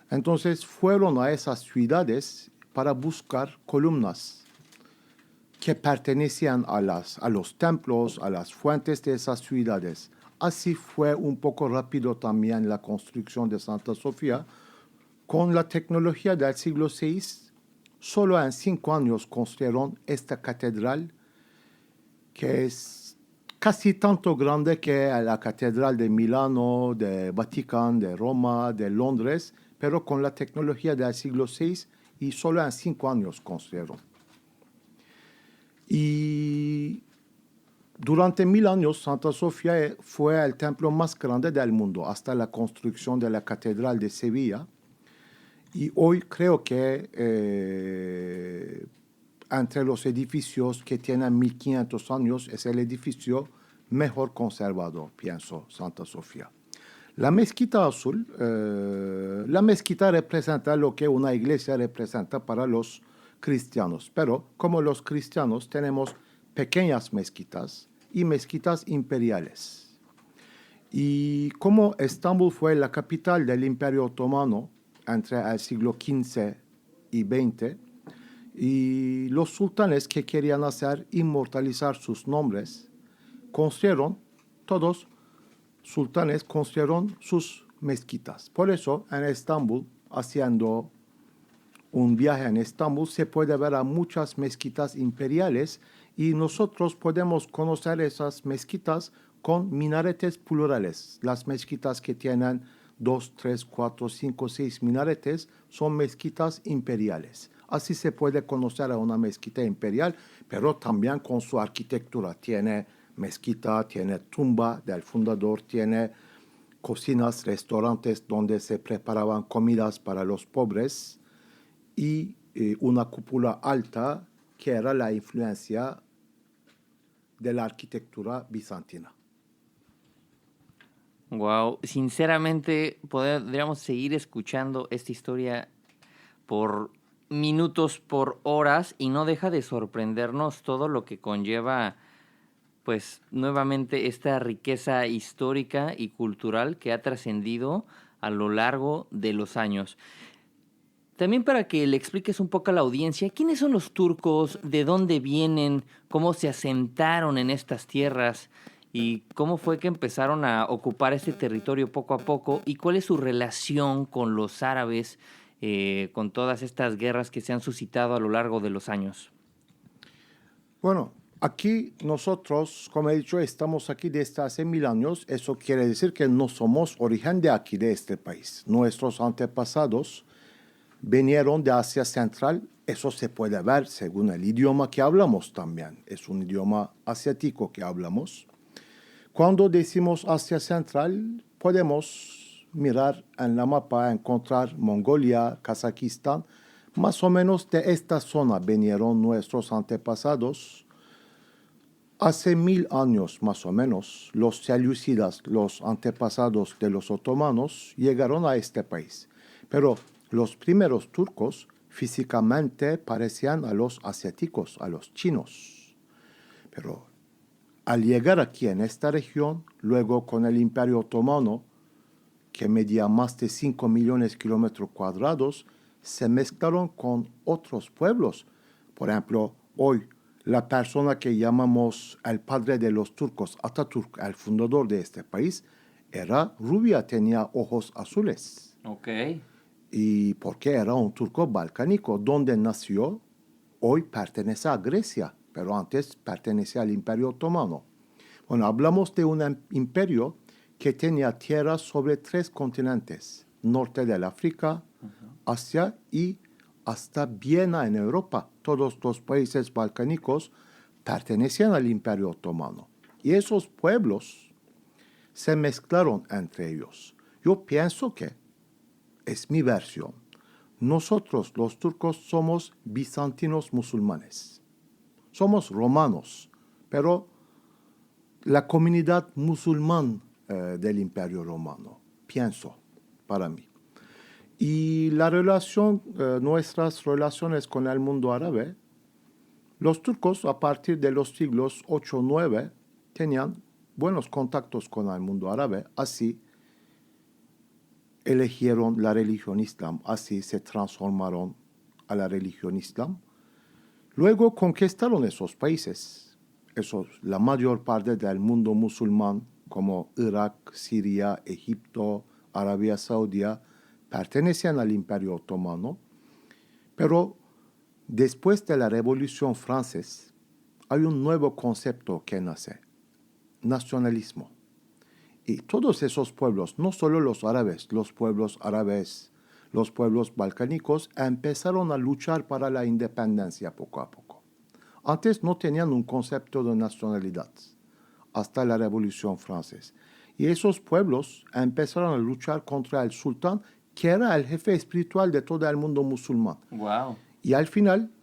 Entonces fueron a esas ciudades para buscar columnas que pertenecían a los templos, a las fuentes de esas ciudades. Así fue un poco rápido también la construcción de Santa Sofía. Con la tecnología del siglo VI, solo en 5 años construyeron esta catedral, que es casi tanto grande que la catedral de Milano, de Vaticano, de Roma, de Londres, pero con la tecnología del siglo VI y solo en 5 años construyeron. Y durante 1000 años, Santa Sofía fue el templo más grande del mundo, hasta la construcción de la Catedral de Sevilla. Y hoy creo que entre los edificios que tienen 1500 años es el edificio mejor conservado, pienso, Santa Sofía. La mezquita azul, la mezquita representa lo que una iglesia representa para los cristianos, pero como los cristianos tenemos pequeñas mezquitas y mezquitas imperiales. Y como Estambul fue la capital del Imperio Otomano entre el siglo XV y XX, y los sultanes que querían hacer inmortalizar sus nombres, todos sultanes construyeron sus mezquitas. Por eso en Estambul, haciendo un viaje en Estambul, se puede ver a muchas mezquitas imperiales y nosotros podemos conocer esas mezquitas con minaretes plurales. Las mezquitas que tienen 2, 3, 4, 5, 6 minaretes son mezquitas imperiales. Así se puede conocer a una mezquita imperial, pero también con su arquitectura. Tiene mezquita, tiene tumba del fundador, tiene cocinas, restaurantes donde se preparaban comidas para los pobres y una cúpula alta que era la influencia de la arquitectura bizantina. Wow, sinceramente podríamos seguir escuchando esta historia por minutos, por horas, y no deja de sorprendernos todo lo que conlleva, pues nuevamente esta riqueza histórica y cultural que ha trascendido a lo largo de los años. También para que le expliques un poco a la audiencia, ¿quiénes son los turcos? ¿De dónde vienen? ¿Cómo se asentaron en estas tierras? ¿Y cómo fue que empezaron a ocupar este territorio poco a poco? ¿Y cuál es su relación con los árabes, con todas estas guerras que se han suscitado a lo largo de los años? Bueno, aquí nosotros, como he dicho, estamos aquí desde hace 1000 años. Eso quiere decir que no somos origen de aquí, de este país. Nuestros antepasados vinieron de Asia Central. Eso se puede ver según el idioma que hablamos también. Es un idioma asiático que hablamos. Cuando decimos Asia Central, podemos mirar en la mapa, encontrar Mongolia, Kazajistán. Más o menos de esta zona vinieron nuestros antepasados. Hace 1000 años más o menos, los selyúcidas, los antepasados de los otomanos, llegaron a este país. Pero los primeros turcos físicamente parecían a los asiáticos, a los chinos. Pero al llegar aquí en esta región, luego con el Imperio Otomano, que medía más de 5 millones de kilómetros cuadrados, se mezclaron con otros pueblos. Por ejemplo, hoy la persona que llamamos el padre de los turcos, Atatürk, el fundador de este país, era rubia, tenía ojos azules. Ok. Y porque era un turco balcánico, donde nació, hoy pertenece a Grecia, pero antes pertenecía al Imperio Otomano. Bueno, hablamos de un imperio que tenía tierras sobre 3 continentes, norte del África, Asia y hasta Viena en Europa. Todos los países balcánicos pertenecían al Imperio Otomano. Y esos pueblos se mezclaron entre ellos. Yo pienso que, es mi versión, nosotros los turcos somos bizantinos musulmanes. Somos romanos, pero la comunidad musulmana del Imperio Romano, pienso, para mí. Y la relación, nuestras relaciones con el mundo árabe, los turcos a partir de los siglos 8 o 9 tenían buenos contactos con el mundo árabe, así eligieron la religión islam, así se transformaron a la religión islam. Luego conquistaron esos países, la mayor parte del mundo musulmán, como Irak, Siria, Egipto, Arabia Saudita, pertenecían al Imperio Otomano. Pero después de la Revolución Francesa, hay un nuevo concepto que nace, nacionalismo. Y todos esos pueblos, no solo los árabes, los pueblos árabes, los pueblos balcánicos empezaron a luchar para la independencia poco a poco. Antes no tenían un concepto de nacionalidad, hasta la Revolución Francesa. Y esos pueblos empezaron a luchar contra el sultán, que era el jefe espiritual de todo el mundo musulmán. Wow. Y al final,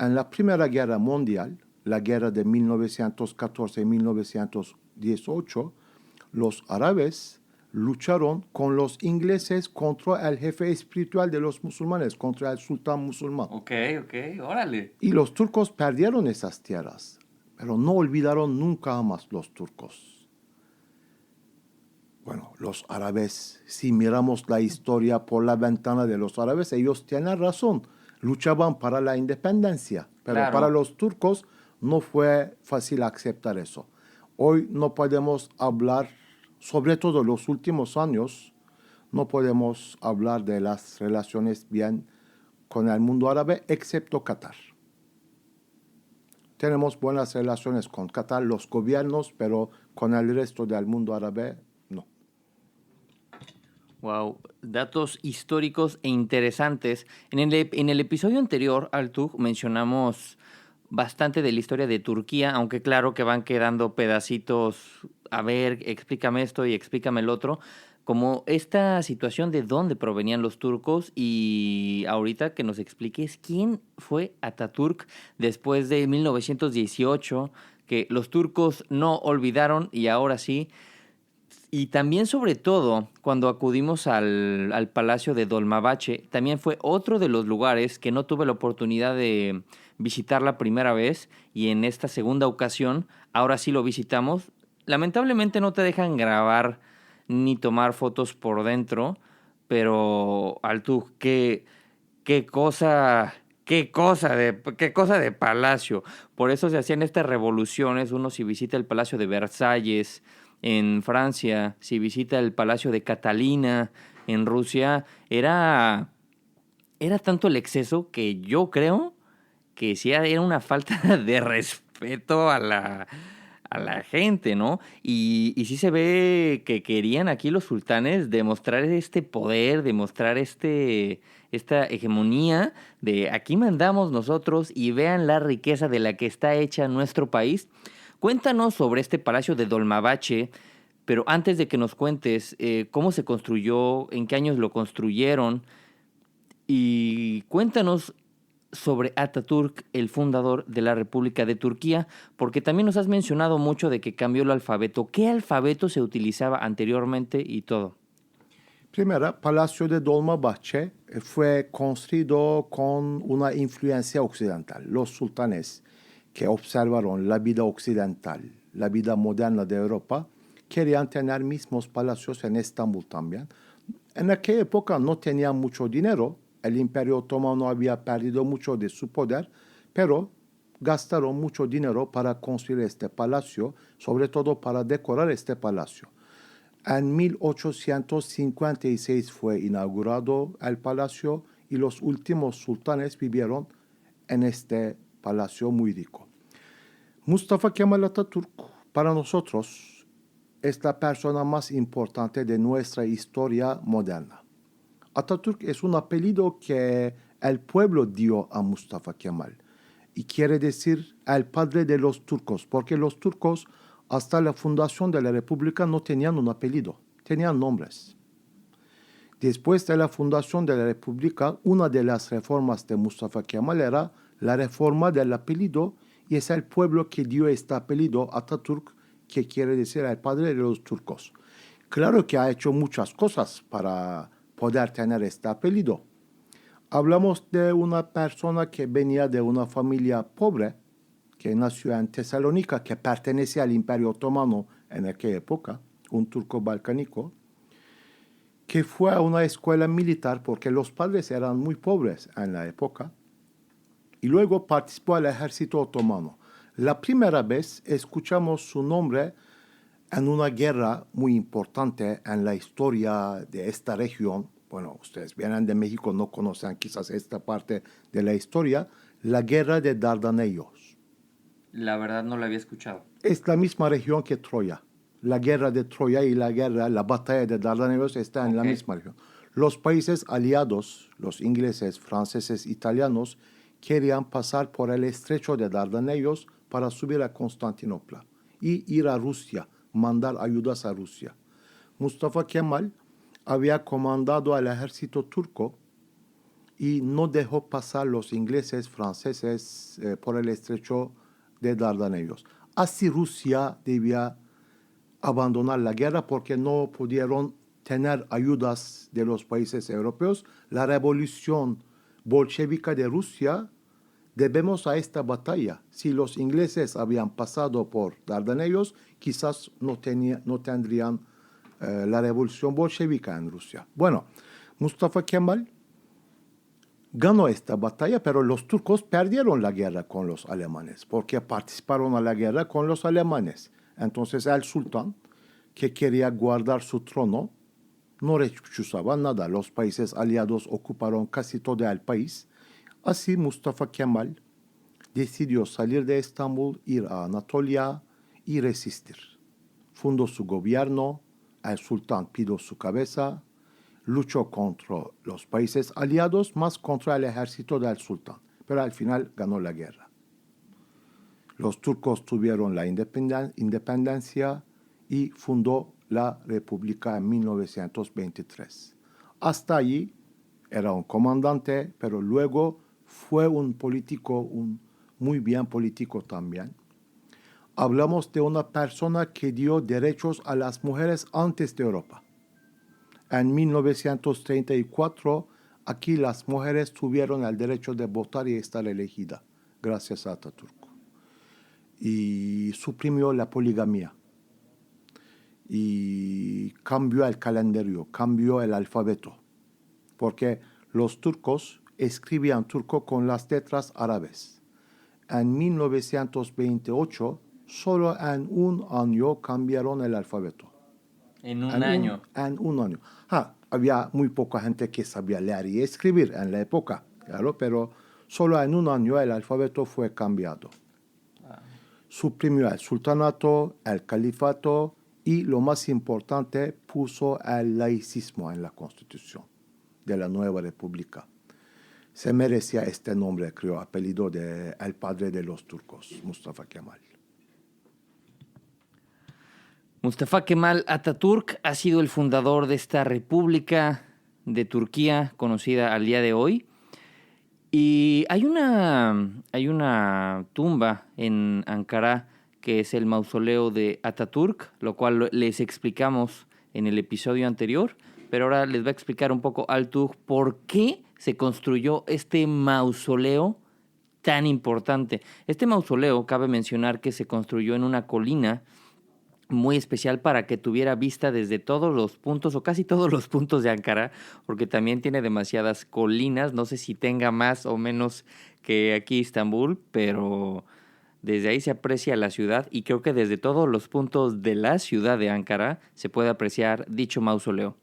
en la Primera Guerra Mundial, la guerra de 1914 y 1918, los árabes lucharon con los ingleses contra el jefe espiritual de los musulmanes, contra el sultán musulmán. Ok, órale. Y los turcos perdieron esas tierras, pero no olvidaron nunca más los turcos. Bueno, los árabes, si miramos la historia por la ventana de los árabes, ellos tienen razón, luchaban para la independencia, pero Claro. para los turcos no fue fácil aceptar eso. Hoy no podemos hablar, sobre todo en los últimos años, no podemos hablar de las relaciones bien con el mundo árabe, excepto Qatar. Tenemos buenas relaciones con Qatar, los gobiernos, pero con el resto del mundo árabe, no. Wow, datos históricos e interesantes. En el episodio anterior, Altug, mencionamos bastante de la historia de Turquía, aunque claro que van quedando pedacitos, a ver, explícame esto y explícame el otro, como esta situación de dónde provenían los turcos y ahorita que nos expliques quién fue Atatürk después de 1918, que los turcos no olvidaron y ahora sí. Y también, sobre todo, cuando acudimos al Palacio de Dolmabahce, también fue otro de los lugares que no tuve la oportunidad de visitar la primera vez y en esta segunda ocasión, ahora sí lo visitamos. Lamentablemente no te dejan grabar ni tomar fotos por dentro, pero Altug, qué cosa de palacio. Por eso se hacían estas revoluciones. Uno si visita el Palacio de Versalles en Francia, si visita el Palacio de Catalina en Rusia, era tanto el exceso que yo creo que sí era una falta de respeto a la gente, ¿no? Y sí se ve que querían aquí los sultanes demostrar este poder, demostrar esta hegemonía de aquí mandamos nosotros y vean la riqueza de la que está hecha nuestro país. Cuéntanos sobre este Palacio de Dolmabahce, pero antes de que nos cuentes cómo se construyó, en qué años lo construyeron, y cuéntanos sobre Atatürk, el fundador de la República de Turquía, porque también nos has mencionado mucho de que cambió el alfabeto. ¿Qué alfabeto se utilizaba anteriormente y todo? Primero, Palacio de Dolmabahce fue construido con una influencia occidental. Los sultanes que observaron la vida occidental, la vida moderna de Europa, querían tener mismos palacios en Estambul también. En aquella época no tenían mucho dinero, el Imperio Otomano había perdido mucho de su poder, pero gastaron mucho dinero para construir este palacio, sobre todo para decorar este palacio. En 1856 fue inaugurado el palacio y los últimos sultanes vivieron en este palacio muy rico. Mustafa Kemal Atatürk, para nosotros, es la persona más importante de nuestra historia moderna. Atatürk es un apellido que el pueblo dio a Mustafa Kemal y quiere decir el padre de los turcos, porque los turcos hasta la fundación de la República no tenían un apellido, tenían nombres. Después de la fundación de la República, una de las reformas de Mustafa Kemal era la reforma del apellido y es el pueblo que dio este apellido Atatürk, que quiere decir el padre de los turcos. Claro que ha hecho muchas cosas para poder tener este apellido. Hablamos de una persona que venía de una familia pobre, que nació en Tesalónica, que pertenecía al Imperio Otomano en aquella época, un turco balcánico, que fue a una escuela militar porque los padres eran muy pobres en la época, y luego participó al ejército otomano. La primera vez escuchamos su nombre en una guerra muy importante en la historia de esta región. Bueno, ustedes vienen de México, no conocen quizás esta parte de la historia, la guerra de Dardanelos. La verdad no lo había escuchado. Es la misma región que Troya. La guerra de Troya y la batalla de Dardanelos está en la misma región. Los países aliados, los ingleses, franceses, italianos, querían pasar por el estrecho de Dardanelos para subir a Constantinopla y ir a Rusia, mandar ayudas a Rusia. Mustafa Kemal había comandado al ejército turco y no dejó pasar los ingleses, franceses por el estrecho de Dardanelos. Así Rusia debía abandonar la guerra porque no pudieron tener ayudas de los países europeos. La revolución bolchevica de Rusia debemos a esta batalla. Si los ingleses habían pasado por Dardanelos, quizás no tendrían la revolución bolchevica en Rusia. Bueno, Mustafa Kemal ganó esta batalla, pero los turcos perdieron la guerra con los alemanes, porque participaron a la guerra con los alemanes. Entonces el sultán, que quería guardar su trono, no rechazaba nada. Los países aliados ocuparon casi todo el país. Así Mustafa Kemal decidió salir de Estambul, ir a Anatolia y resistir. Fundó su gobierno, el sultán pidió su cabeza, luchó contra los países aliados, más contra el ejército del sultán, pero al final ganó la guerra. Los turcos tuvieron la independencia y fundó la República en 1923. Hasta allí era un comandante, pero luego fue un político, un muy bien político también. Hablamos de una persona que dio derechos a las mujeres antes de Europa. En 1934, aquí las mujeres tuvieron el derecho de votar y estar elegidas, gracias a Atatürk. Y suprimió la poligamia. Y cambió el calendario, cambió el alfabeto. Porque los turcos escribían turco con las letras árabes. En 1928, solo en un año cambiaron el alfabeto. En un año. En un año. Había muy poca gente que sabía leer y escribir en la época, claro, pero solo en un año el alfabeto fue cambiado. Suprimió el sultanato, el califato y, lo más importante, puso el laicismo en la constitución de la nueva república. Se merecía este nombre, creo, apellido de el padre de los turcos, Mustafa Kemal. Mustafa Kemal Atatürk ha sido el fundador de esta república de Turquía conocida al día de hoy. Y hay una tumba en Ankara que es el mausoleo de Atatürk, lo cual les explicamos en el episodio anterior. Pero ahora les voy a explicar un poco Altug por qué se construyó este mausoleo tan importante. Este mausoleo, cabe mencionar que se construyó en una colina muy especial para que tuviera vista desde todos los puntos o casi todos los puntos de Ankara, porque también tiene demasiadas colinas. No sé si tenga más o menos que aquí Estambul, pero desde ahí se aprecia la ciudad y creo que desde todos los puntos de la ciudad de Ankara se puede apreciar dicho mausoleo.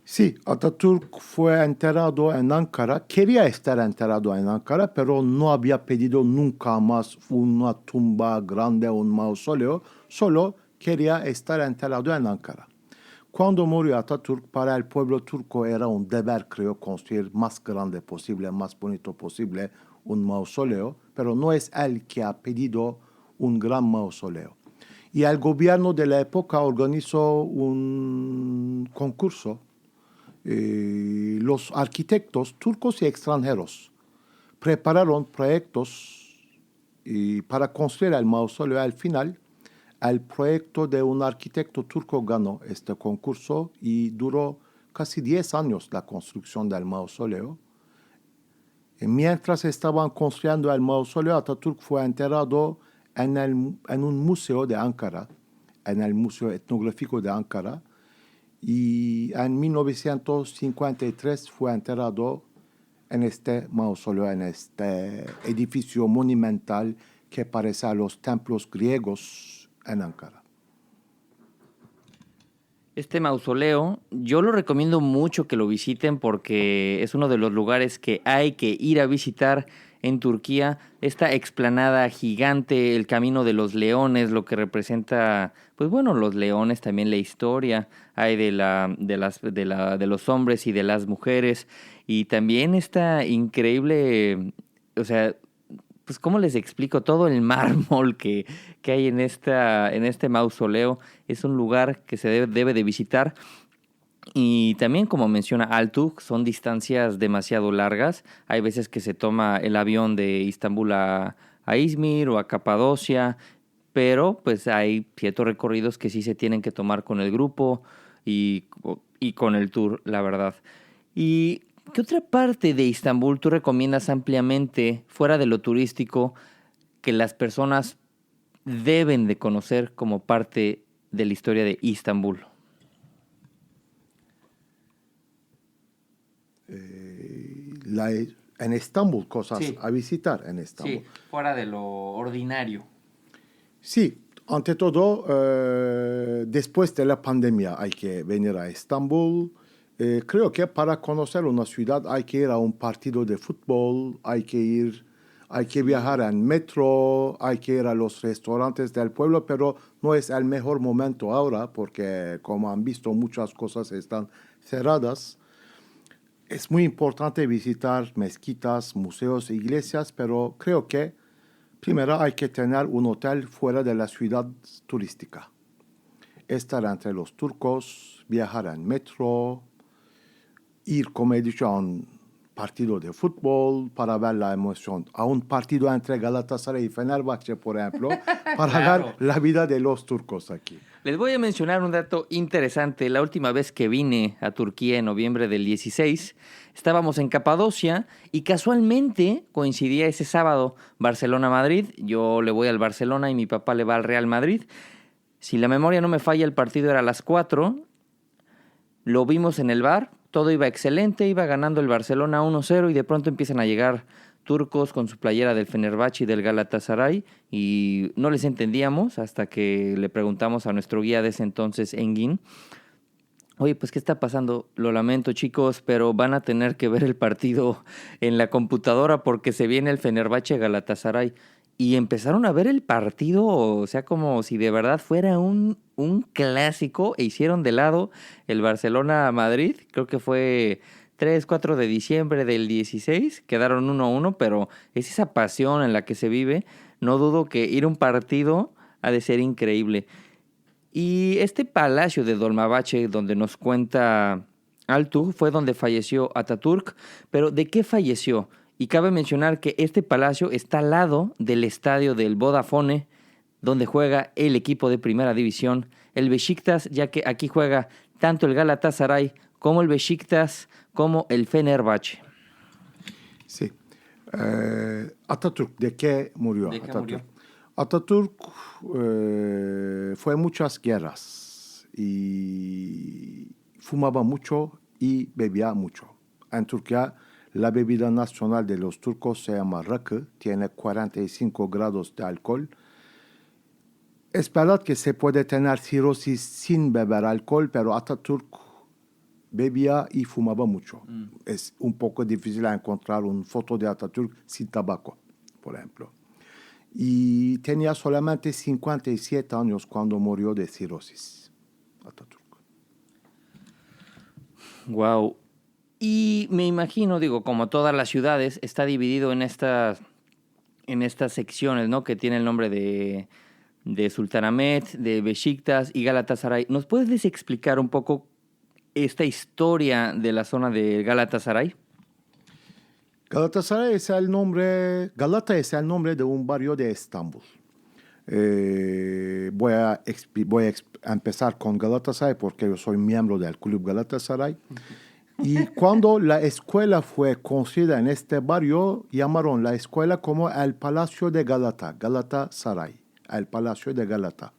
Sí, Atatürk fue enterrado en Ankara, quería estar enterrado en Ankara, pero no había pedido nunca más una tumba grande, un mausoleo, solo quería estar enterrado en Ankara. Cuando murió Atatürk, para el pueblo turco era un deber, creo, construir más grande posible, más bonito posible, un mausoleo, pero no es él que ha pedido un gran mausoleo. Y el gobierno de la época organizó un concurso. Los arquitectos turcos y extranjeros prepararon proyectos para construir el mausoleo. Al final, el proyecto de un arquitecto turco ganó este concurso y duró casi 10 años la construcción del mausoleo. Mientras estaban construyendo el mausoleo, Atatürk fue enterrado en un museo de Ankara, en el Museo Etnográfico de Ankara. Y en 1953 fue enterrado en este mausoleo, en este edificio monumental que parece a los templos griegos en Ankara. Este mausoleo yo lo recomiendo mucho que lo visiten porque es uno de los lugares que hay que ir a visitar en Turquía, esta explanada gigante, el Camino de los Leones, lo que representa, pues bueno, los leones, también la historia hay de los hombres y de las mujeres, y también esta increíble, o sea, pues cómo les explico, todo el mármol que hay en este mausoleo es un lugar que se debe de visitar. Y también, como menciona Altug, son distancias demasiado largas. Hay veces que se toma el avión de Istambul a Izmir o a Capadocia, pero pues hay ciertos recorridos que sí se tienen que tomar con el grupo y, y con el tour, la verdad. ¿Y qué otra parte de Istambul tú recomiendas ampliamente, fuera de lo turístico, que las personas deben de conocer como parte de la historia de Istambul? En Estambul, cosas Sí. a visitar en Estambul. Sí, fuera de lo ordinario. Sí, ante todo, después de la pandemia hay que venir a Estambul. Creo que para conocer una ciudad hay que ir a un partido de fútbol, hay que viajar en metro, hay que ir a los restaurantes del pueblo, pero no es el mejor momento ahora porque, como han visto, muchas cosas están cerradas. Es muy importante visitar mezquitas, museos, iglesias, pero creo que primero hay que tener un hotel fuera de la ciudad turística. Estar entre los turcos, viajar en metro, ir, como he dicho, a un partido de fútbol para ver la emoción, a un partido entre Galatasaray y Fenerbahçe, por ejemplo, para Claro. ver la vida de los turcos aquí. Les voy a mencionar un dato interesante. La última vez que vine a Turquía en noviembre del 16, estábamos en Capadocia y casualmente coincidía ese sábado Barcelona-Madrid. Yo le voy al Barcelona y mi papá le va al Real Madrid. Si la memoria no me falla, el partido era a las 4. Lo vimos en el bar, todo iba excelente, iba ganando el Barcelona 1-0 y de pronto empiezan a llegar turcos con su playera del Fenerbahçe y del Galatasaray y no les entendíamos hasta que le preguntamos a nuestro guía de ese entonces, Engin, oye, pues ¿qué está pasando? Lo lamento, chicos, pero van a tener que ver el partido en la computadora porque se viene el Fenerbahçe Galatasaray. Y empezaron a ver el partido, o sea, como si de verdad fuera un clásico, e hicieron de lado el Barcelona-Madrid, creo que fue 3-4 de diciembre del 16, quedaron 1-1, pero es esa pasión en la que se vive, no dudo que ir a un partido ha de ser increíble. Y este palacio de Dolmabahce, donde nos cuenta Altug, fue donde falleció Atatürk, pero ¿de qué falleció? Y cabe mencionar que este palacio está al lado del estadio del Vodafone, donde juega el equipo de primera división, el Beşiktaş, ya que aquí juega tanto el Galatasaray como el Beşiktaş, como el Fenerbahçe. Sí. Atatürk, ¿de qué murió? ¿De qué Atatürk? murió? Atatürk fue muchas guerras y fumaba mucho y bebía mucho. En Turquía, la bebida nacional de los turcos se llama rakı, tiene 45 grados de alcohol. Es verdad que se puede tener cirrosis sin beber alcohol, pero Atatürk bebía y fumaba mucho. Es un poco difícil encontrar una foto de Atatürk sin tabaco, por ejemplo. Y tenía solamente 57 años cuando murió de cirrosis, Atatürk. Wow. Y me imagino, digo, como todas las ciudades, está dividido en estas secciones, ¿no? Que tiene el nombre de Sultanahmet, de Beşiktaş y Galatasaray. ¿Nos puedes explicar un poco esta historia de la zona de Galatasaray? Galata es el nombre de un barrio de Estambul. Voy a empezar con Galatasaray porque yo soy miembro del Club Galatasaray. Y cuando la escuela fue construida en este barrio, llamaron la escuela como el Palacio de Galata, Galatasaray, el Palacio de Galata.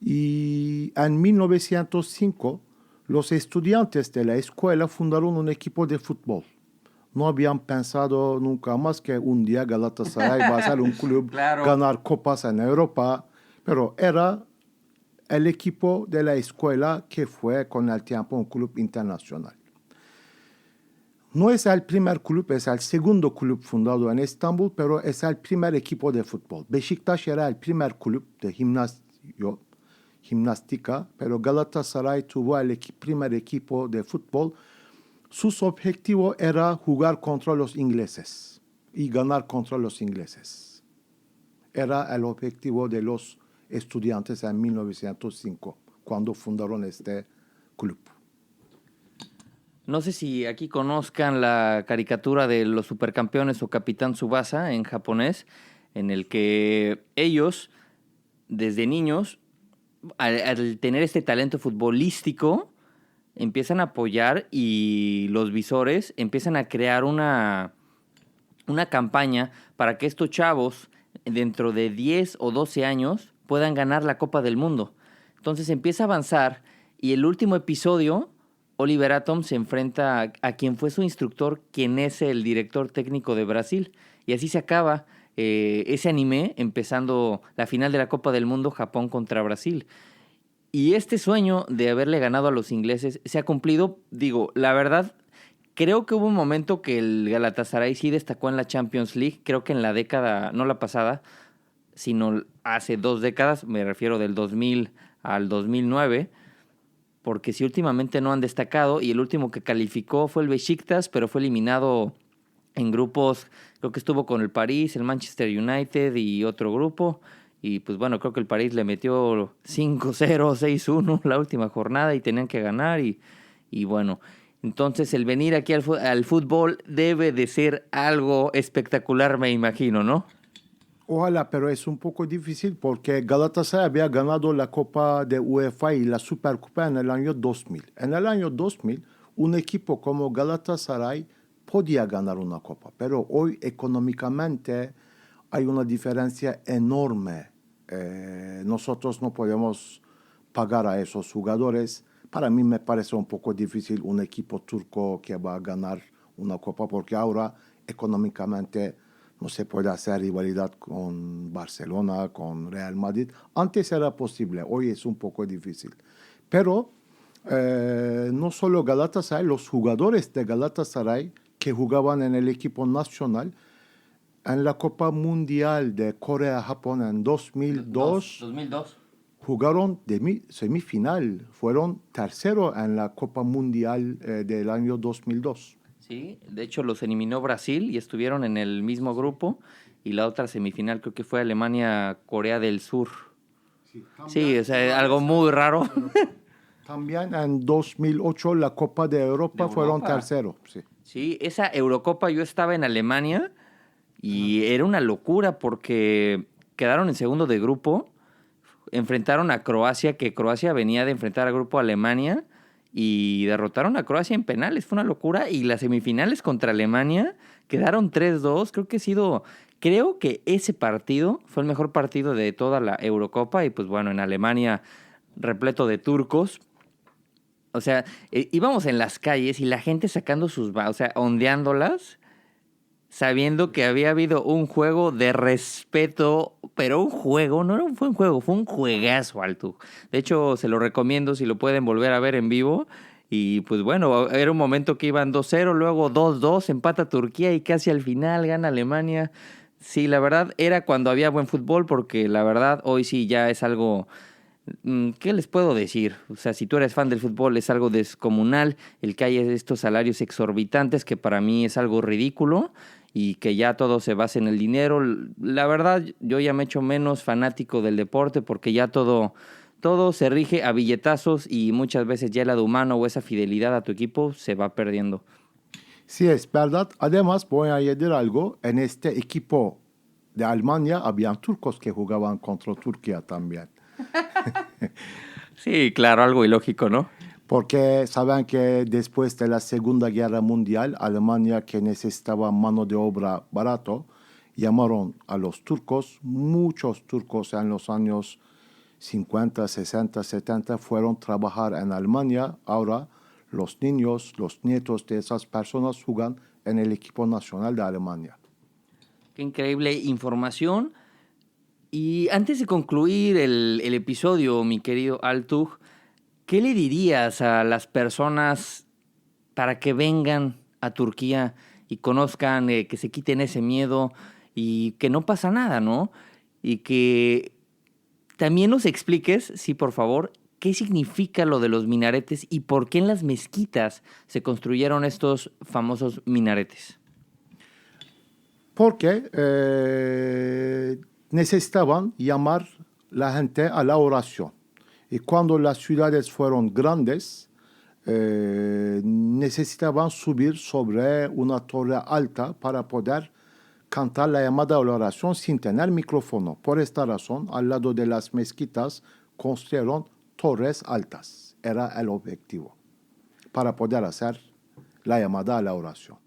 Y en 1905, los estudiantes de la escuela fundaron un equipo de fútbol. No habían pensado nunca más que un día Galatasaray va a ser un club, Claro. ganar copas en Europa, pero era el equipo de la escuela que fue con el tiempo un club internacional. No es el primer club, es el segundo club fundado en Estambul, pero es el primer equipo de fútbol. Beşiktaş era el primer club de gimnástica, pero Galatasaray tuvo el primer equipo de fútbol. Su objetivo era jugar contra los ingleses y ganar contra los ingleses. Era el objetivo de los estudiantes en 1905, cuando fundaron este club. No sé si aquí conozcan la caricatura de los supercampeones o Capitán Tsubasa en japonés, en el que ellos, desde niños, al tener este talento futbolístico, empiezan a apoyar y los visores empiezan a crear una campaña para que estos chavos, dentro de 10 o 12 años, puedan ganar la Copa del Mundo. Entonces empieza a avanzar y el último episodio, Oliver Atom se enfrenta a quien fue su instructor, quien es el director técnico de Brasil. Y así se acaba ese anime, empezando la final de la Copa del Mundo, Japón contra Brasil. Y este sueño de haberle ganado a los ingleses se ha cumplido. Digo, la verdad, creo que hubo un momento que el Galatasaray sí destacó en la Champions League. Creo que en la década, no la pasada, sino hace 2 décadas, me refiero del 2000 al 2009, porque sí últimamente no han destacado, y el último que calificó fue el Beşiktaş, pero fue eliminado en grupos. Creo que estuvo con el París, el Manchester United y otro grupo, y pues bueno, creo que el París le metió 5-0, 6-1 la última jornada y tenían que ganar, y bueno, entonces el venir aquí al fútbol debe de ser algo espectacular, me imagino, ¿no? Ojalá, pero es un poco difícil porque Galatasaray había ganado la Copa de UEFA y la Supercopa en el año 2000. En el año 2000, un equipo como Galatasaray podía ganar una copa, pero hoy económicamente hay una diferencia enorme. Nosotros no podemos pagar a esos jugadores. Para mí me parece un poco difícil un equipo turco que va a ganar una copa porque ahora económicamente no se puede hacer rivalidad con Barcelona, con Real Madrid. Antes era posible, hoy es un poco difícil. Pero no solo Galatasaray, los jugadores de Galatasaray que jugaban en el equipo nacional en la Copa Mundial de Corea-Japón en 2002, jugaron de semifinal, fueron tercero en la Copa Mundial del año 2002. Sí, de hecho los eliminó Brasil y estuvieron en el mismo grupo, y la otra semifinal creo que fue Alemania-Corea del Sur. Sí, o sea, algo muy raro. También en 2008 la Copa de Europa fueron tercero. Sí, esa Eurocopa yo estaba en Alemania y era una locura porque quedaron en segundo de grupo, enfrentaron a Croacia, que Croacia venía de enfrentar al grupo Alemania, y derrotaron a Croacia en penales. Fue una locura. Y las semifinales contra Alemania quedaron 3-2. Creo que ese partido fue el mejor partido de toda la Eurocopa. Y pues bueno, en Alemania, repleto de turcos. O sea, íbamos en las calles y la gente sacando ondeándolas, sabiendo que había habido un juego de respeto, pero un juego, fue un juego, fue un juegazo, Altu. De hecho, se lo recomiendo si lo pueden volver a ver en vivo. Y pues bueno, era un momento que iban 2-0, luego 2-2, empata Turquía y casi al final gana Alemania. Sí, la verdad, era cuando había buen fútbol, porque la verdad, hoy sí ya es algo... ¿Qué les puedo decir? O sea, si tú eres fan del fútbol, es algo descomunal el que haya estos salarios exorbitantes, que para mí es algo ridículo, y que ya todo se basa en el dinero. La verdad, yo ya me he hecho menos fanático del deporte porque ya todo se rige a billetazos, y muchas veces ya el lado humano o esa fidelidad a tu equipo se va perdiendo. Sí, es verdad. Además, voy a añadir algo. En este equipo de Alemania habían turcos que jugaban contra Turquía también. Sí, claro, algo ilógico, ¿no? Porque saben que después de la Segunda Guerra Mundial, Alemania, que necesitaba mano de obra barato, llamaron a los turcos. Muchos turcos en los años 50, 60, 70 fueron a trabajar en Alemania. Ahora los niños, los nietos de esas personas juegan en el equipo nacional de Alemania. Qué increíble información. Y antes de concluir el episodio, mi querido Altug, ¿qué le dirías a las personas para que vengan a Turquía y conozcan, que se quiten ese miedo y que no pasa nada, ¿no? Y que también nos expliques, sí, por favor, qué significa lo de los minaretes y por qué en las mezquitas se construyeron estos famosos minaretes. Porque necesitaban llamar la gente a la oración. Y cuando las ciudades fueron grandes, necesitaban subir sobre una torre alta para poder cantar la llamada a la oración sin tener micrófono. Por esta razón, al lado de las mezquitas construyeron torres altas. Era el objetivo para poder hacer la llamada a la oración.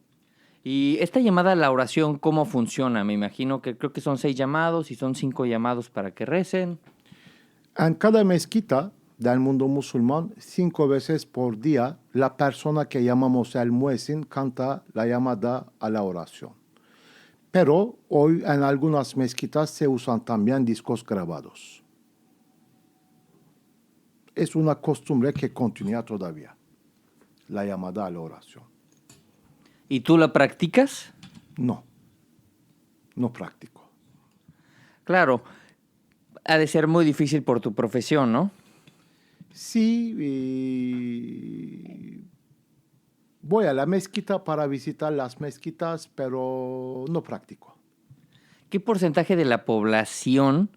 Y esta llamada a la oración, ¿cómo funciona? Me imagino que creo que son 6 llamados y son 5 llamados para que recen. En cada mezquita del mundo musulmán, 5 veces por día, la persona que llamamos el muezzin canta la llamada a la oración. Pero hoy en algunas mezquitas se usan también discos grabados. Es una costumbre que continúa todavía, la llamada a la oración. ¿Y tú la practicas? No practico. Claro, ha de ser muy difícil por tu profesión, ¿no? Sí, voy a la mezquita para visitar las mezquitas, pero no practico. ¿Qué porcentaje de la población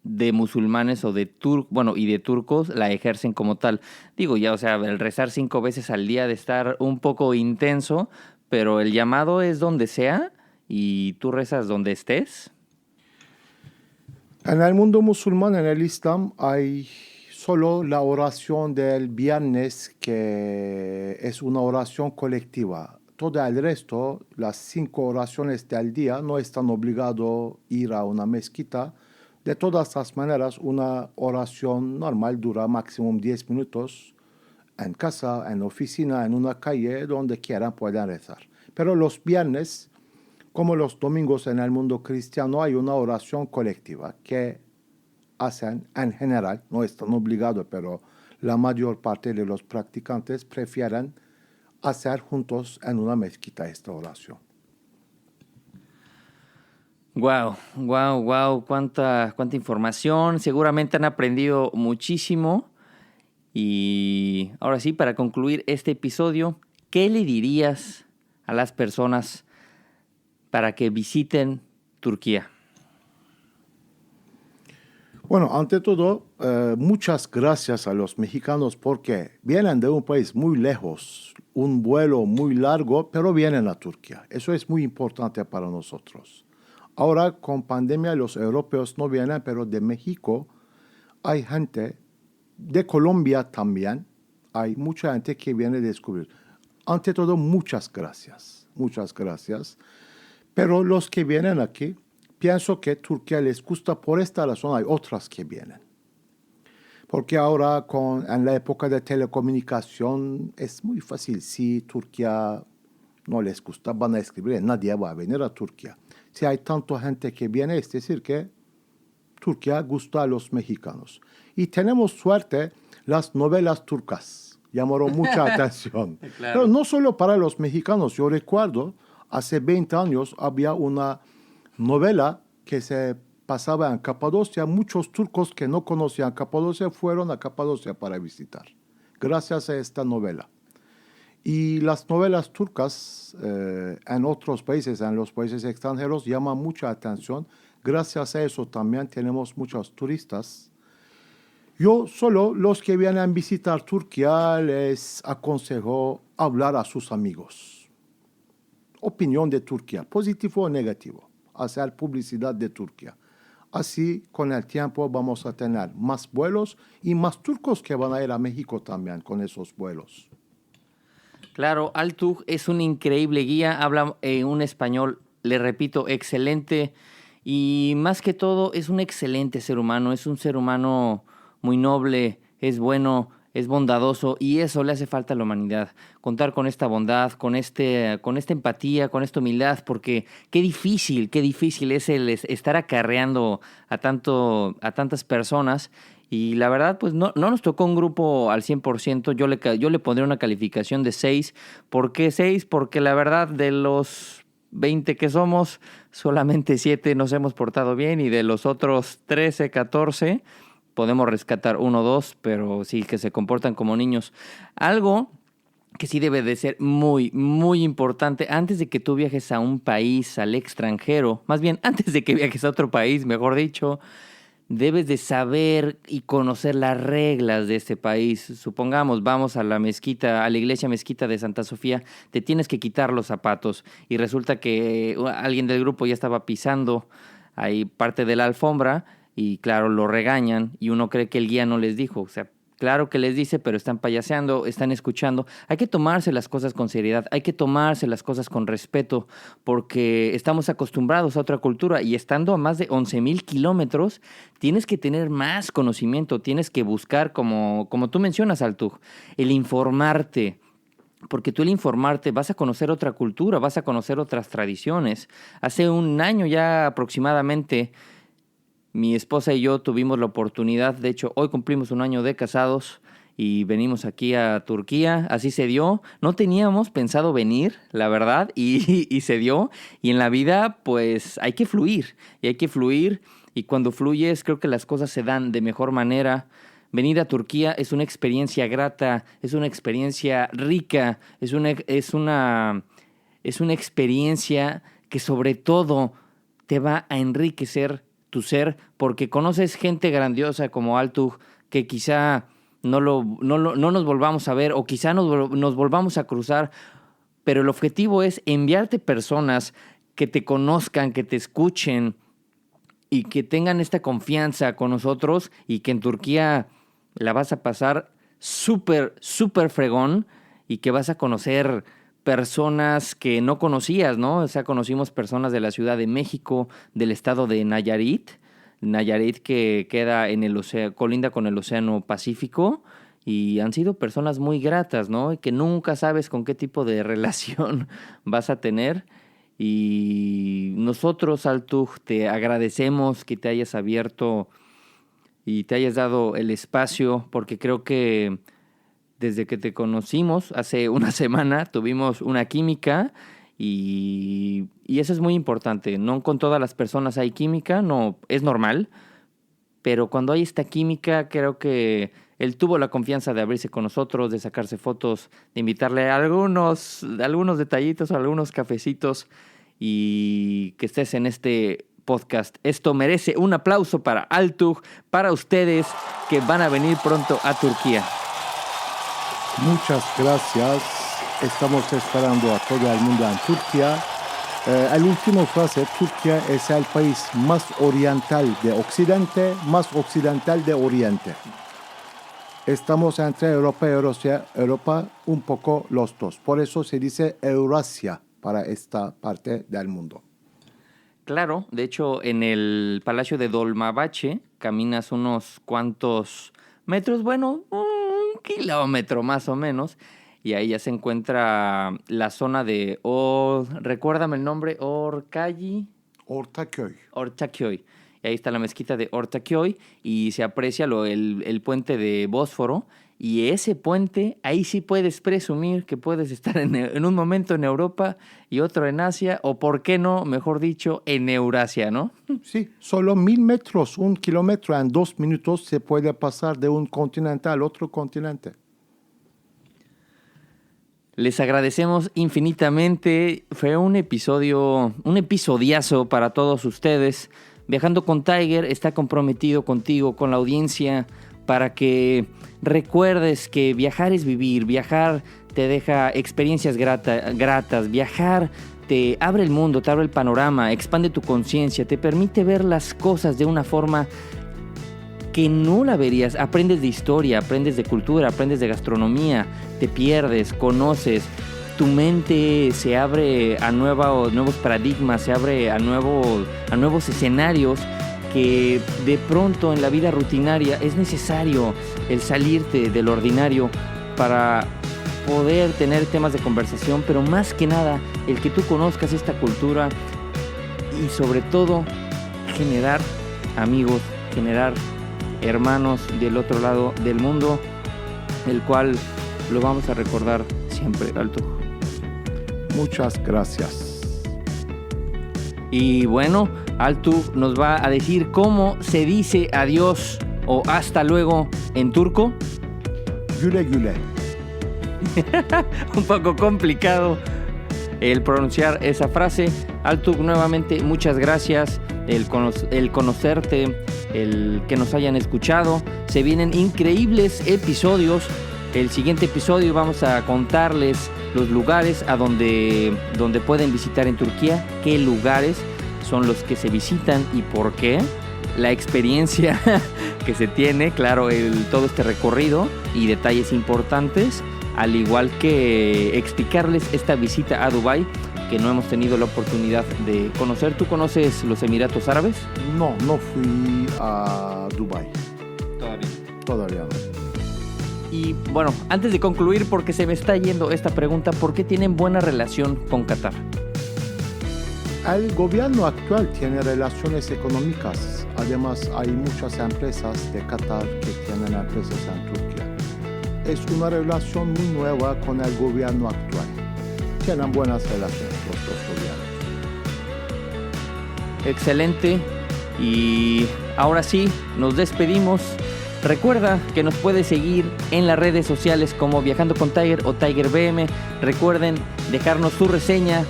de musulmanes o de turcos la ejercen como tal? Digo, ya, o sea, el rezar 5 veces al día de estar un poco intenso, pero el llamado es donde sea y tú rezas donde estés. En el mundo musulmán, en el Islam, hay solo la oración del viernes, que es una oración colectiva. Todo el resto, las 5 oraciones del día, no están obligados a ir a una mezquita. De todas las maneras, una oración normal dura máximo 10 minutos en casa, en oficina, en una calle, donde quieran pueden rezar. Pero los viernes, como los domingos en el mundo cristiano, hay una oración colectiva que hacen en general, no están obligados, pero la mayor parte de los practicantes prefieren hacer juntos en una mezquita esta oración. Wow, cuánta información. Seguramente han aprendido muchísimo. Y ahora sí, para concluir este episodio, ¿qué le dirías a las personas para que visiten Turquía? Bueno, ante todo, muchas gracias a los mexicanos porque vienen de un país muy lejos, un vuelo muy largo, pero vienen a Turquía. Eso es muy importante para nosotros. Ahora, con pandemia, los europeos no vienen, pero de México hay gente, de Colombia también, hay mucha gente que viene a descubrir. Ante todo, muchas gracias. Pero los que vienen aquí, pienso que Turquía les gusta por esta razón. Hay otras que vienen. Porque ahora, en la época de telecomunicación, es muy fácil. Si Turquía no les gusta, van a escribir, nadie va a venir a Turquía. Si hay tanta gente que viene, es decir que Turquía gusta a los mexicanos. Y tenemos suerte, las novelas turcas llamaron mucha atención. Claro. Pero no solo para los mexicanos. Yo recuerdo, hace 20 años había una novela que se pasaba en Capadocia. Muchos turcos que no conocían Capadocia fueron a Capadocia para visitar, gracias a esta novela. Y las novelas turcas en otros países, en los países extranjeros, llaman mucha atención. Gracias a eso también tenemos muchos turistas. Yo solo los que vienen a visitar Turquía les aconsejo hablar a sus amigos. Opinión de Turquía, positivo o negativo. Hacer publicidad de Turquía. Así, con el tiempo vamos a tener más vuelos y más turcos que van a ir a México también con esos vuelos. Claro, Altug es un increíble guía, habla un español, le repito, excelente, y más que todo es un excelente ser humano, es un ser humano muy noble, es bueno, es bondadoso, y eso le hace falta a la humanidad, contar con esta bondad, con esta empatía, con esta humildad, porque qué difícil es el estar acarreando a tantas personas, Y la verdad, pues no nos tocó un grupo al 100%. Yo le pondría una calificación de 6. ¿Por qué 6? Porque la verdad, de los 20 que somos, solamente 7 nos hemos portado bien, y de los otros 13, 14, podemos rescatar 1 o 2, pero sí que se comportan como niños. Algo que sí debe de ser muy, muy importante antes de que tú viajes a un país, al extranjero, más bien antes de que viajes a otro país, mejor dicho, debes de saber y conocer las reglas de este país. Supongamos, vamos a la mezquita, a la iglesia mezquita de Santa Sofía, te tienes que quitar los zapatos y resulta que alguien del grupo ya estaba pisando ahí parte de la alfombra y claro, lo regañan y uno cree que el guía no les dijo. O sea, claro que les dice, pero están payaseando, están escuchando. Hay que tomarse las cosas con seriedad, hay que tomarse las cosas con respeto, porque estamos acostumbrados a otra cultura y estando a más de 11,000 kilómetros, tienes que tener más conocimiento, tienes que buscar, como tú mencionas, Altug, el informarte. Porque tú al informarte vas a conocer otra cultura, vas a conocer otras tradiciones. Hace un año ya aproximadamente, mi esposa y yo tuvimos la oportunidad, de hecho hoy cumplimos 1 año de casados y venimos aquí a Turquía, así se dio. No teníamos pensado venir, la verdad, y se dio. Y en la vida pues hay que fluir, y cuando fluyes creo que las cosas se dan de mejor manera. Venir a Turquía es una experiencia grata, es una experiencia rica, es una experiencia que sobre todo te va a enriquecer tu ser, porque conoces gente grandiosa como Altug, que quizá no nos volvamos a ver o quizá nos volvamos a cruzar, pero el objetivo es enviarte personas que te conozcan, que te escuchen y que tengan esta confianza con nosotros, y que en Turquía la vas a pasar súper, súper fregón y que vas a conocer personas que no conocías, ¿no? O sea, conocimos personas de la Ciudad de México, del estado de Nayarit que queda en el océano, colinda con el Océano Pacífico, y han sido personas muy gratas, ¿no? Y que nunca sabes con qué tipo de relación vas a tener. Y nosotros, Altug, te agradecemos que te hayas abierto y te hayas dado el espacio, porque creo que desde que te conocimos hace una semana tuvimos una química, y eso es muy importante. No con todas las personas hay química, no es normal, pero cuando hay esta química creo que él tuvo la confianza de abrirse con nosotros, de sacarse fotos, de invitarle a algunos detallitos, a algunos cafecitos, y que estés en este podcast. Esto merece un aplauso para Altug, para ustedes que van a venir pronto a Turquía. Muchas gracias. Estamos esperando a todo el mundo en Turquía. El último frase: Turquía es el país más oriental de Occidente, más occidental de Oriente. Estamos entre Europa y Europa, un poco los dos. Por eso se dice Eurasia para esta parte del mundo. Claro, de hecho en el Palacio de Dolmabahce caminas unos cuantos metros, bueno, 1 kilómetro más o menos, y ahí ya se encuentra la zona de, recuérdame el nombre, Ortaköy. Y ahí está la mezquita de Ortaköy y se aprecia el puente de Bósforo. Y ese puente, ahí sí puedes presumir que puedes estar en un momento en Europa y otro en Asia, o por qué no, mejor dicho, en Eurasia, ¿no? Sí, solo 1,000 metros, 1 kilómetro en 2 minutos se puede pasar de un continente al otro continente. Les agradecemos infinitamente. Fue un episodiazo para todos ustedes. Viajando con Tiger está comprometido contigo, con la audiencia, para que recuerdes que viajar es vivir. Viajar te deja experiencias gratas. Viajar te abre el mundo, te abre el panorama, expande tu conciencia, te permite ver las cosas de una forma que no la verías. Aprendes de historia, aprendes de cultura, aprendes de gastronomía, te pierdes, conoces. Tu mente se abre a nuevos paradigmas, se abre a nuevos escenarios, que de pronto en la vida rutinaria es necesario el salirte del ordinario para poder tener temas de conversación, pero más que nada el que tú conozcas esta cultura y sobre todo generar amigos, generar hermanos del otro lado del mundo, el cual lo vamos a recordar siempre, Altug. Muchas gracias. Y bueno, Altug nos va a decir cómo se dice adiós o hasta luego en turco. Güle güle. Un poco complicado el pronunciar esa frase. Altug, nuevamente muchas gracias, el conocerte, el que nos hayan escuchado. Se vienen increíbles episodios. El siguiente episodio vamos a contarles los lugares a donde pueden visitar en Turquía, qué lugares son los que se visitan y por qué, la experiencia que se tiene, claro, todo este recorrido y detalles importantes, al igual que explicarles esta visita a Dubái que no hemos tenido la oportunidad de conocer. ¿Tú conoces los Emiratos Árabes? No fui a Dubái. Todavía no. Y bueno, antes de concluir, porque se me está yendo esta pregunta, ¿por qué tienen buena relación con Qatar? El gobierno actual tiene relaciones económicas. Además, hay muchas empresas de Qatar que tienen empresas en Turquía. Es una relación muy nueva con el gobierno actual. Tienen buenas relaciones los dos gobiernos. Excelente. Y ahora sí, nos despedimos. Recuerda que nos puedes seguir en las redes sociales como Viajando con Tiger o Tiger BM. Recuerden dejarnos su reseña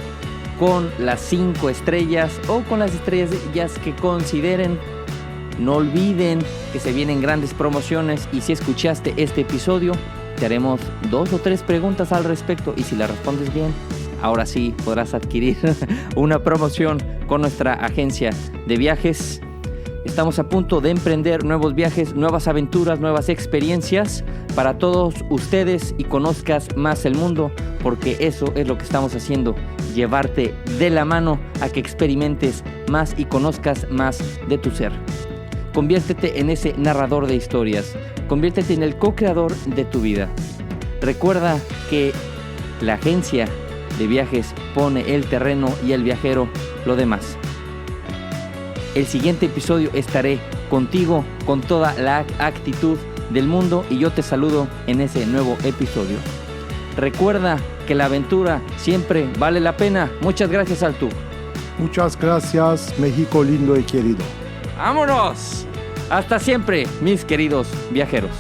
con las 5 estrellas o con las estrellas que consideren. No olviden que se vienen grandes promociones y si escuchaste este episodio, te haremos 2 o 3 preguntas al respecto y si la respondes bien, ahora sí podrás adquirir una promoción con nuestra agencia de viajes. Estamos a punto de emprender nuevos viajes, nuevas aventuras, nuevas experiencias para todos ustedes y conozcas más el mundo, porque eso es lo que estamos haciendo, llevarte de la mano a que experimentes más y conozcas más de tu ser. Conviértete en ese narrador de historias, conviértete en el co-creador de tu vida. Recuerda que la agencia de viajes pone el terreno y el viajero lo demás. El siguiente episodio estaré contigo con toda la actitud del mundo y yo te saludo en ese nuevo episodio. Recuerda que la aventura siempre vale la pena. Muchas gracias, Altug. Muchas gracias, México lindo y querido. ¡Vámonos! Hasta siempre, mis queridos viajeros.